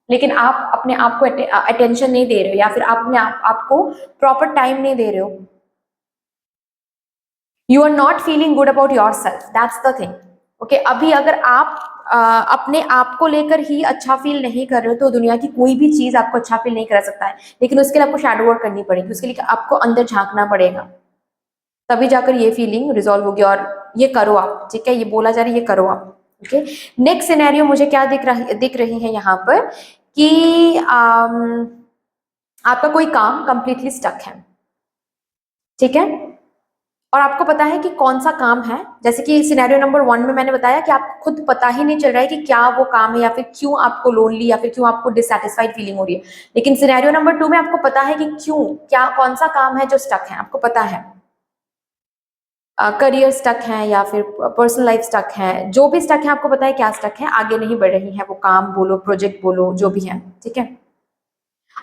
लेकिन आप अपने आप को अटेंशन नहीं दे रहे हो, या फिर आप अपने आपको प्रॉपर टाइम नहीं दे रहे हो। You are not feeling good about yourself, that's the thing. Okay, अभी अगर आप अपने आप को लेकर ही अच्छा फील नहीं कर रहे हो, तो दुनिया की कोई भी चीज आपको अच्छा फील नहीं करा सकता है, लेकिन उसके लिए आपको शैडो वर्क करनी पड़ेगी, उसके लिए आपको अंदर झांकना पड़ेगा, तभी जाकर ये फीलिंग रिजॉल्व होगी। और ये करो आप, ठीक है, ये बोला जा रहा है, ये करो आप। ओके, नेक्स्ट सिनेरियो मुझे क्या दिख रही है यहाँ पर कि आपका कोई काम कंप्लीटली स्टक है, ठीक है, और आपको पता है कि कौन सा काम है। जैसे कि सिनेरियो नंबर वन में मैंने बताया कि आपको खुद पता ही नहीं चल रहा है कि क्या वो काम है, या फिर क्यों आपको लोनली, या फिर क्यों आपको डिससेटिस्फाइड फीलिंग हो रही है। लेकिन सिनेरियो नंबर टू में आपको पता है कि क्यों, क्या, कौन सा काम है जो स्टक है, आपको पता है। करियर स्टक है, या फिर पर्सनल लाइफ स्टक है, जो भी स्टक है आपको पता है क्या स्टक है, आगे नहीं बढ़ रही है, वो काम बोलो, प्रोजेक्ट बोलो, जो भी है, ठीक है।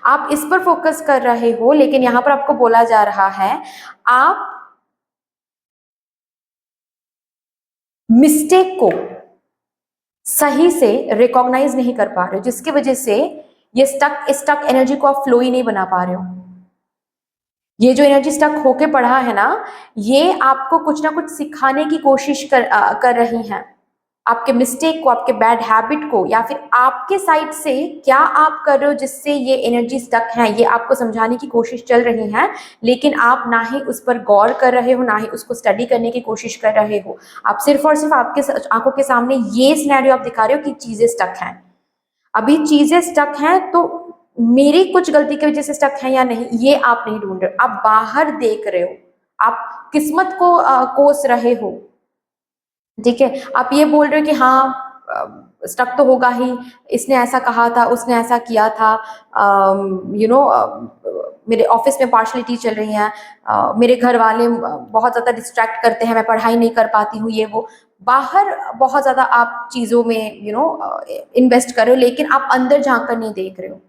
आप इस पर फोकस कर रहे हो, लेकिन यहां पर आपको बोला जा रहा है आप मिस्टेक को सही से रिकॉग्नाइज नहीं कर पा रहे हो, जिसकी वजह से ये स्टक स्टक एनर्जी को आप फ्लो ही नहीं बना पा रहे हो। ये जो एनर्जी स्टक होके पड़ा है ना, ये आपको कुछ ना कुछ सिखाने की कोशिश कर रही है, आपके मिस्टेक को, आपके बैड हैबिट को, या फिर आपके साइड से क्या आप कर रहे हो जिससे ये एनर्जी स्टक है, ये आपको समझाने की कोशिश चल रही है। लेकिन आप ना ही उस पर गौर कर रहे हो, ना ही उसको स्टडी करने की कोशिश कर रहे हो। आप सिर्फ और सिर्फ आपके आंखों के सामने ये सिनेरियो आप दिखा रहे हो कि चीजें स्टक हैं। अभी चीजें स्टक हैं तो मेरी कुछ गलती की वजह से स्टक है या नहीं, ये आप नहीं ढूंढ रहे हो, आप बाहर देख रहे हो, आप किस्मत को कोस रहे हो, ठीक है। आप ये बोल रहे हो कि हाँ स्टक तो होगा ही, इसने ऐसा कहा था, उसने ऐसा किया था, मेरे ऑफिस में पार्शलिटी चल रही है, मेरे घर वाले बहुत ज़्यादा डिस्ट्रैक्ट करते हैं, मैं पढ़ाई नहीं कर पाती हूँ, ये वो, बाहर बहुत ज़्यादा आप चीज़ों में इन्वेस्ट कर रहे हो, लेकिन आप अंदर झांक कर नहीं देख रहे हो।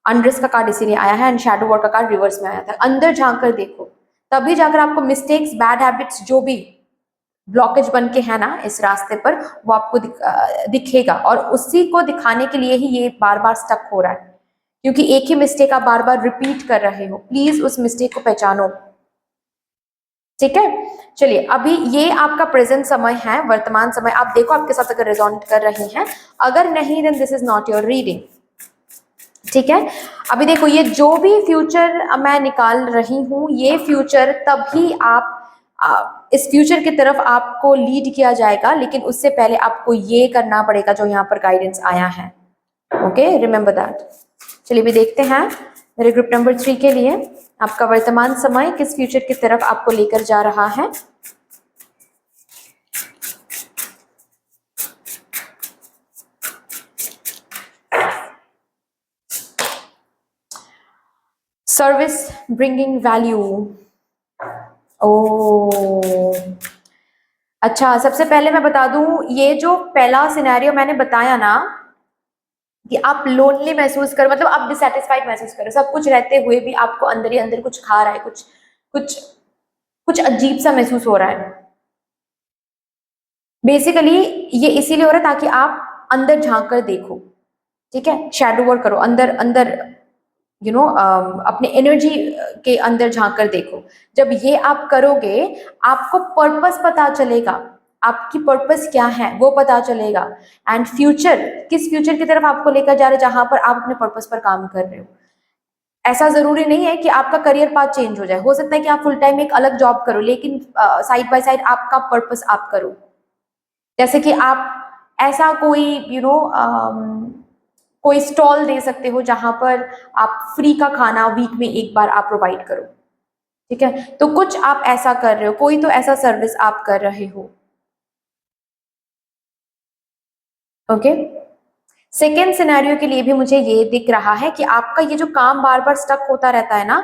अनरेस्ट का कार्ड इसीलिए आया है, एंड शैडो वर्क का कार्ड रिवर्स में आया था। अंदर झांक कर देखो, तभी जाकर आपको मिस्टेक्स, बैड हैबिट्स, जो भी ब्लॉकेज बन के है ना इस रास्ते पर, वो आपको दिखेगा, और उसी को दिखाने के लिए ही ये बार बार स्टक हो रहा है, क्योंकि एक ही मिस्टेक आप बार बार रिपीट कर रहे हो। प्लीज उस मिस्टेक को पहचानो, ठीक है। चलिए, अभी ये आपका प्रेजेंट समय है, वर्तमान समय, आप देखो आपके साथ अगर रेजोनेट कर रही है, अगर नहीं then this is not your reading, ठीक है। अभी देखो, ये जो भी फ्यूचर मैं निकाल रही हूं, ये फ्यूचर तभी आप इस फ्यूचर की तरफ आपको लीड किया जाएगा, लेकिन उससे पहले आपको ये करना पड़ेगा जो यहाँ पर गाइडेंस आया है। Okay, remember that. चलिए भी देखते हैं मेरे ग्रुप नंबर 3 के लिए आपका वर्तमान समय किस फ्यूचर की तरफ आपको लेकर जा रहा है। Service bringing value. ओ अच्छा, सबसे पहले मैं बता दूं, ये जो पहला सिनेरियो मैंने बताया ना कि आप लोनली महसूस करो, मतलब आप डिसैटिस्फाइड महसूस करो, सब कुछ रहते हुए भी आपको अंदर ही अंदर कुछ खा रहा है, कुछ कुछ कुछ अजीब सा महसूस हो रहा है। बेसिकली ये इसीलिए हो रहा है ताकि आप अंदर झांक कर देखो, ठीक है, शैडो वर्क करो, अंदर अंदर अपने एनर्जी के अंदर झांक कर देखो। जब ये आप करोगे आपको पर्पस पता चलेगा, आपकी पर्पस क्या है वो पता चलेगा। एंड फ्यूचर, किस फ्यूचर की तरफ आपको लेकर जा रहे हैं जहां पर आप अपने पर्पस पर काम कर रहे हो। ऐसा जरूरी नहीं है कि आपका करियर पाथ चेंज हो जाए, हो सकता है कि आप फुल टाइम एक अलग जॉब करो, लेकिन साइड बाय साइड आपका पर्पस आप करो। जैसे कि आप ऐसा कोई कोई स्टॉल दे सकते हो जहां पर आप फ्री का खाना वीक में एक बार आप प्रोवाइड करो, ठीक है, तो कुछ आप ऐसा कर रहे हो, कोई तो ऐसा सर्विस आप कर रहे हो। ओके, सेकेंड सिनेरियो के लिए भी मुझे ये दिख रहा है कि आपका ये जो काम बार बार स्टक होता रहता है ना,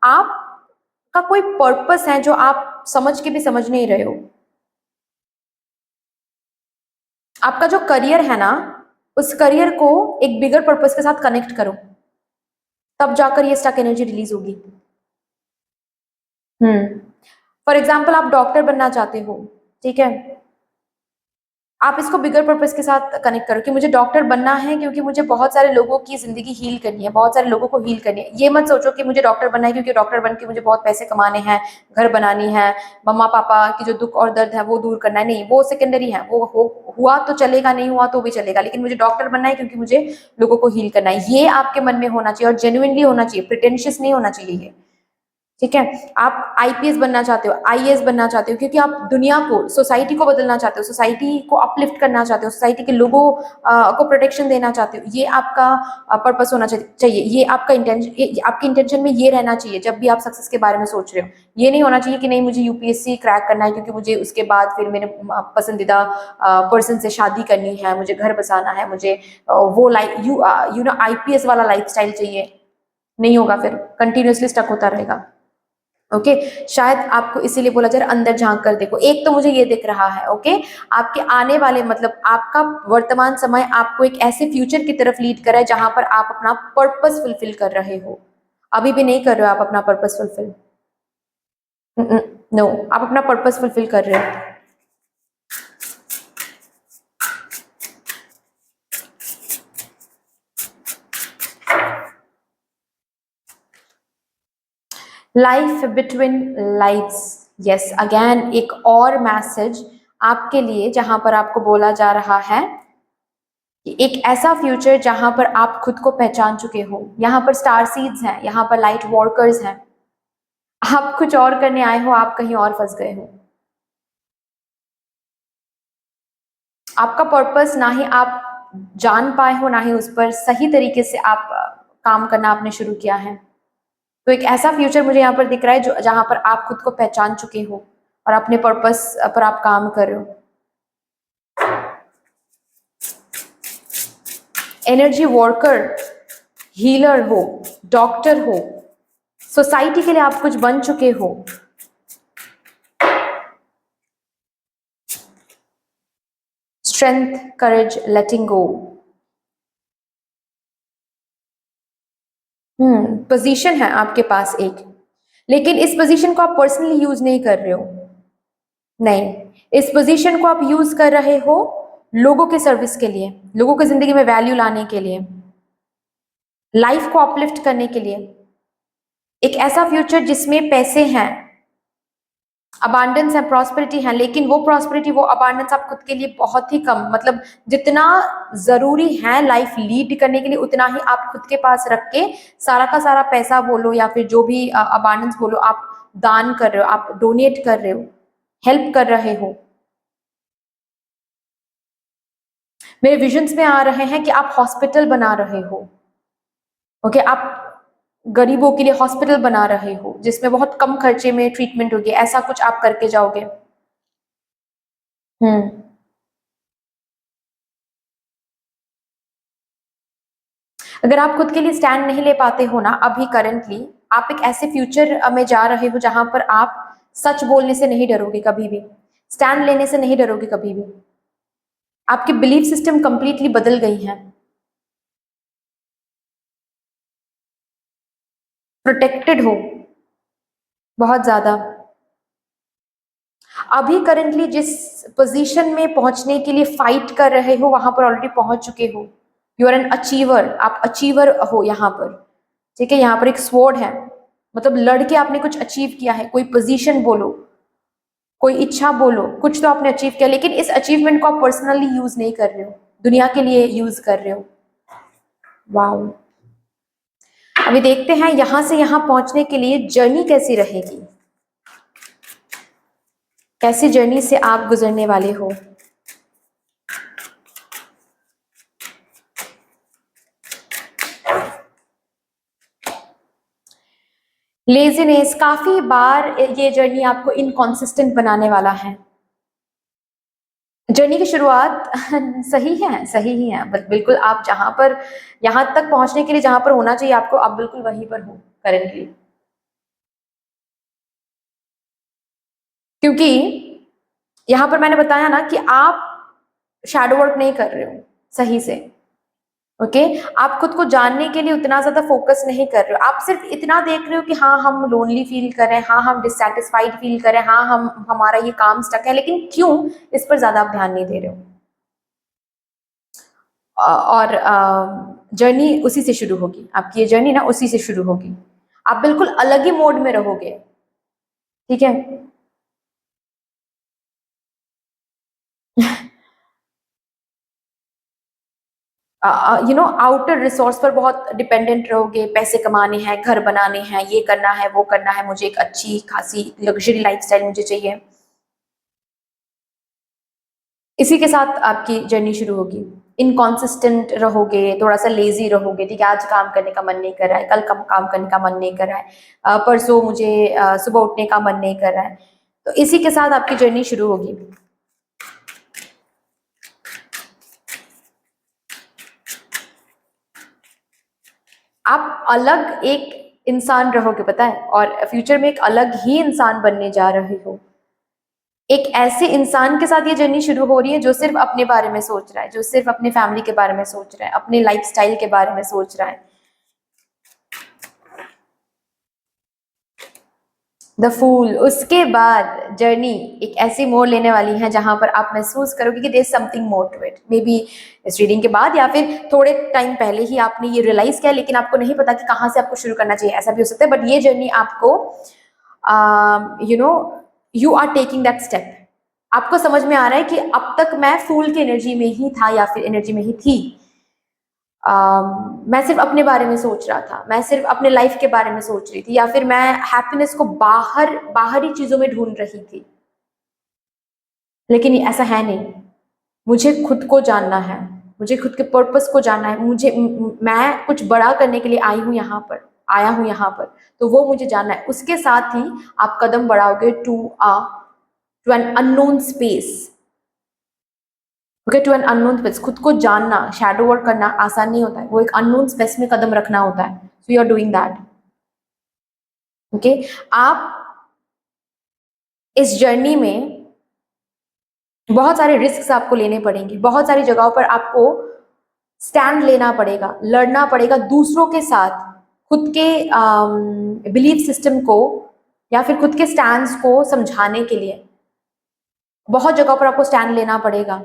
आपका कोई पर्पस है जो आप समझ के भी समझ नहीं रहे हो। आपका जो करियर है ना, उस करियर को एक बिगर पर्पस के साथ कनेक्ट करो, तब जाकर ये स्टक एनर्जी रिलीज होगी। फॉर एग्जाम्पल आप डॉक्टर बनना चाहते हो, ठीक है, आप इसको बिगर पर्पस के साथ कनेक्ट करो कि मुझे डॉक्टर बनना है क्योंकि मुझे बहुत सारे लोगों की जिंदगी हील करनी है, बहुत सारे लोगों को हील करनी है। ये मत सोचो कि मुझे डॉक्टर बनना है क्योंकि डॉक्टर बन के मुझे बहुत पैसे कमाने हैं, घर बनानी है, मम्मा पापा की जो दुख और दर्द है वो दूर करना है। नहीं, वो सेकेंडरी है, हुआ तो चलेगा, नहीं हुआ तो भी चलेगा, लेकिन मुझे डॉक्टर बनना है क्योंकि मुझे लोगों को हील करना है। ये आपके मन में होना चाहिए और जेन्युइनली होना चाहिए, प्रिटेंशियस नहीं होना चाहिए ये, ठीक है। आप आईपीएस बनना चाहते हो, आईएएस बनना चाहते हो क्योंकि आप दुनिया को, सोसाइटी को बदलना चाहते हो, सोसाइटी को अपलिफ्ट करना चाहते हो, सोसाइटी के लोगों को प्रोटेक्शन देना चाहते हो। ये आपका पर्पस होना चाहिए, ये आपका इंटेंशन, आपके इंटेंशन में ये रहना चाहिए जब भी आप सक्सेस के बारे में सोच रहे हो। ये नहीं होना चाहिए कि नहीं मुझे यूपीएससी क्रैक करना है क्योंकि मुझे उसके बाद फिर मेरे पसंदीदा पर्सन से शादी करनी है, मुझे घर बसाना है, मुझे वो लाइफ यू नो आईपीएस वाला लाइफस्टाइल चाहिए। नहीं होगा, फिर कंटिन्यूअसली स्टक होता रहेगा। ओके, शायद आपको इसीलिए बोला जा रहा है अंदर झांक कर देखो। एक तो मुझे ये दिख रहा है, ओके, आपके आने वाले, मतलब आपका वर्तमान समय आपको एक ऐसे फ्यूचर की तरफ लीड कर रहा है जहां पर आप अपना पर्पस फुलफिल कर रहे हो। अभी भी नहीं कर रहे हो आप अपना पर्पस फुलफिल, नो, आप अपना पर्पस फुलफिल कर रहे हो। Life between lives, yes, again एक और मैसेज आपके लिए जहां पर आपको बोला जा रहा है कि एक ऐसा फ्यूचर जहां पर आप खुद को पहचान चुके हो। यहाँ पर स्टार सीड्स हैं, यहाँ पर लाइट वॉर्कर्स हैं, आप कुछ और करने आए हो, आप कहीं और फंस गए हो। आपका पर्पस ना ही आप जान पाए हो, ना ही उस पर सही तरीके से आप काम करना आपने शुरू किया है। तो एक ऐसा फ्यूचर मुझे यहाँ पर दिख रहा है जो जहां पर आप खुद को पहचान चुके हो और अपने पर्पस पर आप काम कर रहे हो। एनर्जी वर्कर, हीलर हो, डॉक्टर हो, सोसाइटी के लिए आप कुछ बन चुके हो। स्ट्रेंथ, करेज, लेटिंग गो। पोजीशन है आपके पास एक, लेकिन इस पोजीशन को आप पर्सनली यूज नहीं कर रहे हो। नहीं, इस पोजीशन को आप यूज कर रहे हो लोगों के सर्विस के लिए, लोगों की जिंदगी में वैल्यू लाने के लिए, लाइफ को अपलिफ्ट करने के लिए। एक ऐसा फ्यूचर जिसमें पैसे हैं, अबांडेंस है, प्रॉस्पेरिटी है, लेकिन वो प्रॉस्पेरिटी, वो अबांडेंस आप खुद के लिए बहुत ही कम, मतलब जितना जरूरी है लाइफ लीड करने के लिए उतना ही आप खुद के पास रख के सारा का सारा पैसा बोलो या फिर जो भी अबांडेंस बोलो, आप दान कर रहे हो, आप डोनेट कर रहे हो। हेल्प कर रहे हो। मेरे विजन्स में आ रहे हैं कि आप हॉस्पिटल बना रहे हो। ओके, आप गरीबों के लिए हॉस्पिटल बना रहे हो जिसमें बहुत कम खर्चे में ट्रीटमेंट होगी, ऐसा कुछ आप करके जाओगे। हम्म। अगर आप खुद के लिए स्टैंड नहीं ले पाते हो ना अभी करंटली, आप एक ऐसे फ्यूचर में जा रहे हो जहां पर आप सच बोलने से नहीं डरोगे कभी भी, स्टैंड लेने से नहीं डरोगे कभी भी। आपकी बिलीफ सिस्टम कंप्लीटली बदल गई है। प्रोटेक्टेड हो बहुत ज्यादा। अभी करंटली जिस पोजीशन में पहुंचने के लिए फाइट कर रहे हो वहां पर ऑलरेडी पहुंच चुके हो। यू आर एन अचीवर, आप अचीवर हो यहाँ पर। ठीक है, यहाँ पर एक स्वॉर्ड है, मतलब लड़के आपने कुछ अचीव किया है। कोई पोजीशन बोलो, कोई इच्छा बोलो, कुछ तो आपने अचीव किया, लेकिन इस अचीवमेंट को आप पर्सनली यूज नहीं कर रहे हो, दुनिया के लिए यूज कर रहे हो। वाओ। अभी देखते हैं यहां से यहां पहुंचने के लिए जर्नी कैसी रहेगी, कैसी जर्नी से आप गुजरने वाले हो। लेजीनेस, काफी बार ये जर्नी आपको इनकॉन्सिस्टेंट बनाने वाला है। जर्नी की शुरुआत सही है, सही ही है, बिल्कुल आप जहां पर, यहां तक पहुंचने के लिए जहां पर होना चाहिए आपको, आप बिल्कुल वहीं पर हो करेंटली। क्योंकि यहां पर मैंने बताया ना कि आप शैडो वर्क नहीं कर रहे हो सही से। ओके, आप खुद को जानने के लिए उतना ज्यादा फोकस नहीं कर रहे हो, आप सिर्फ इतना देख रहे हो कि हाँ हम लोनली फील कर रहे हैं, हाँ हम डिससेटिस्फाइड फील कर रहे हैं, हाँ हम हमारा ये काम स्टक है, लेकिन क्यों, इस पर ज्यादा आप ध्यान नहीं दे रहे हो। और जर्नी उसी से शुरू होगी, आपकी ये जर्नी ना उसी से शुरू होगी। आप बिल्कुल अलग ही मोड में रहोगे। ठीक है। आउटर रिसोर्स पर बहुत डिपेंडेंट रहोगे, पैसे कमाने हैं, घर बनाने हैं, ये करना है, वो करना है, मुझे एक अच्छी खासी लग्जरी लाइफस्टाइल मुझे चाहिए। इसी के साथ आपकी जर्नी शुरू होगी। इनकॉन्सिस्टेंट रहोगे, थोड़ा सा लेजी रहोगे। ठीक है, आज काम करने का मन नहीं कर रहा है, कल काम करने का मन नहीं कर रहा है, परसों मुझे सुबह उठने का मन नहीं कर रहा है। तो इसी के साथ आपकी जर्नी शुरू होगी। आप अलग एक इंसान रहोगे, पता है, और फ्यूचर में एक अलग ही इंसान बनने जा रहे हो। एक ऐसे इंसान के साथ ये जर्नी शुरू हो रही है जो सिर्फ अपने बारे में सोच रहा है, जो सिर्फ अपने फैमिली के बारे में सोच रहा है, अपने लाइफस्टाइल के बारे में सोच रहा है। द फूल, उसके बाद जर्नी एक ऐसी मोड़ लेने वाली है जहां पर आप महसूस करोगे कि there is something more to it. Maybe इस रीडिंग के बाद या फिर थोड़े टाइम पहले ही आपने ये रियलाइज किया, लेकिन आपको नहीं पता कि कहाँ से आपको शुरू करना चाहिए, ऐसा भी हो सकता है। बट ये जर्नी आपको you know you are taking that step. आपको समझ में आ रहा है कि अब तक मैं फूल की एनर्जी में ही था या फिर एनर्जी में ही थी। मैं सिर्फ अपने बारे में सोच रहा था, मैं सिर्फ अपने लाइफ के बारे में सोच रही थी, या फिर मैं हैप्पीनेस को बाहरी चीजों में ढूंढ रही थी। लेकिन ऐसा है नहीं। मुझे खुद को जानना है, मुझे खुद के पर्पस को जानना है, मैं कुछ बड़ा करने के लिए आया हूं यहाँ पर, तो वो मुझे जानना है। उसके साथ ही आप कदम बढ़ाओगे to an unknown space. Okay, to an unknown space. खुद को जानना, शैडो वर्क करना आसान नहीं होता है, वो एक अननोन स्पेस में कदम रखना होता है। So you are doing that. Okay, आप इस जर्नी में बहुत सारे रिस्क आपको लेने पड़ेंगे, बहुत सारी जगहों पर आपको स्टैंड लेना पड़ेगा, लड़ना पड़ेगा दूसरों के साथ, खुद के बिलीफ सिस्टम को या फिर खुद के स्टैंड्स को समझाने के लिए बहुत जगहों पर आपको स्टैंड लेना पड़ेगा।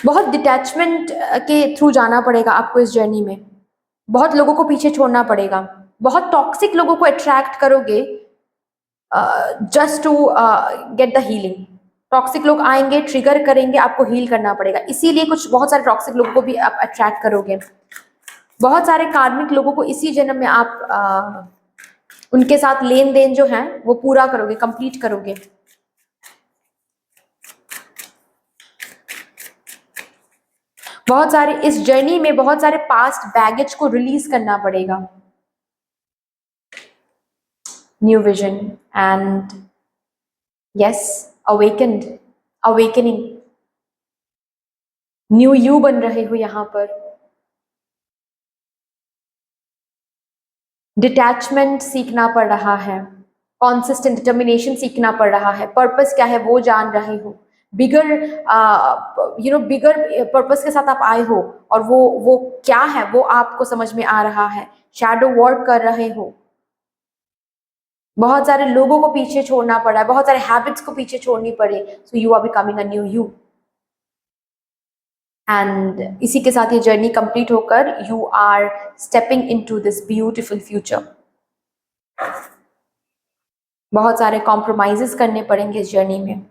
बहुत डिटैचमेंट के थ्रू जाना पड़ेगा आपको इस जर्नी में। बहुत लोगों को पीछे छोड़ना पड़ेगा, बहुत टॉक्सिक लोगों को अट्रैक्ट करोगे just to get the healing. Toxic लोग आएंगे, ट्रिगर करेंगे, आपको हील करना पड़ेगा, इसीलिए कुछ बहुत सारे टॉक्सिक लोगों को भी आप अट्रैक्ट करोगे। बहुत सारे कार्मिक लोगों को इसी जन्म में आप उनके साथ लेन देन जो है वो पूरा करोगे, कंप्लीट करोगे। बहुत सारे इस जर्नी में बहुत सारे पास्ट बैगेज को रिलीज करना पड़ेगा। New vision and yes, awakened, awakening, new you बन रहे हो यहां पर। डिटैचमेंट सीखना पड़ रहा है, कॉन्सिस्टेंट डिटर्मिनेशन सीखना पड़ रहा है, पर्पस क्या है वो जान रहे हो, बिगर बिगर पर्पस के साथ आप आए हो और वो क्या है वो आपको समझ में आ रहा है। शैडो वर्क कर रहे हो, बहुत सारे लोगों को पीछे छोड़ना पड़ा है, बहुत सारे हैबिट्स को पीछे छोड़नी पड़े। So you are becoming a new you and इसी के साथ ये जर्नी कंप्लीट होकर you are stepping into this beautiful future. बहुत सारे कॉम्प्रोमाइजेस करने पड़ेंगे इस जर्नी में।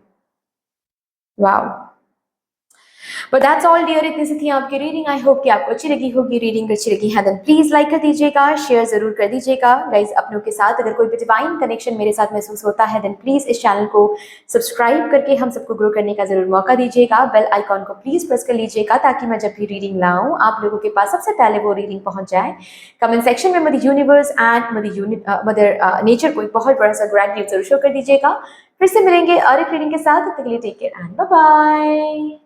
Wow, but that's all dear, इतनी सी थी आपकी रीडिंग। आई होप कि आपको अच्छी लगी होगी। रीडिंग अच्छी लगी है देन प्लीज लाइक कर दीजिएगा, शेयर जरूर कर दीजिएगा गाइज अपनों के साथ। अगर कोई भी डिवाइन कनेक्शन मेरे साथ महसूस होता है देन प्लीज इस चैनल को सब्सक्राइब करके हम सबको ग्रो करने का जरूर मौका दीजिएगा। बेल आइकॉन को प्लीज प्रेस कर लीजिएगा ताकि मैं जब भी रीडिंग लाऊं आप लोगों के पास सबसे पहले वो रीडिंग पहुंच जाए। कमेंट सेक्शन में mother universe and mother nature को एक बहुत बड़ा सा ग्रैटिट्यूड जरूर शो कर दीजिएगा। फिर से मिलेंगे और एक रीडिंग के साथ, तब तक के लिए take care and bye bye.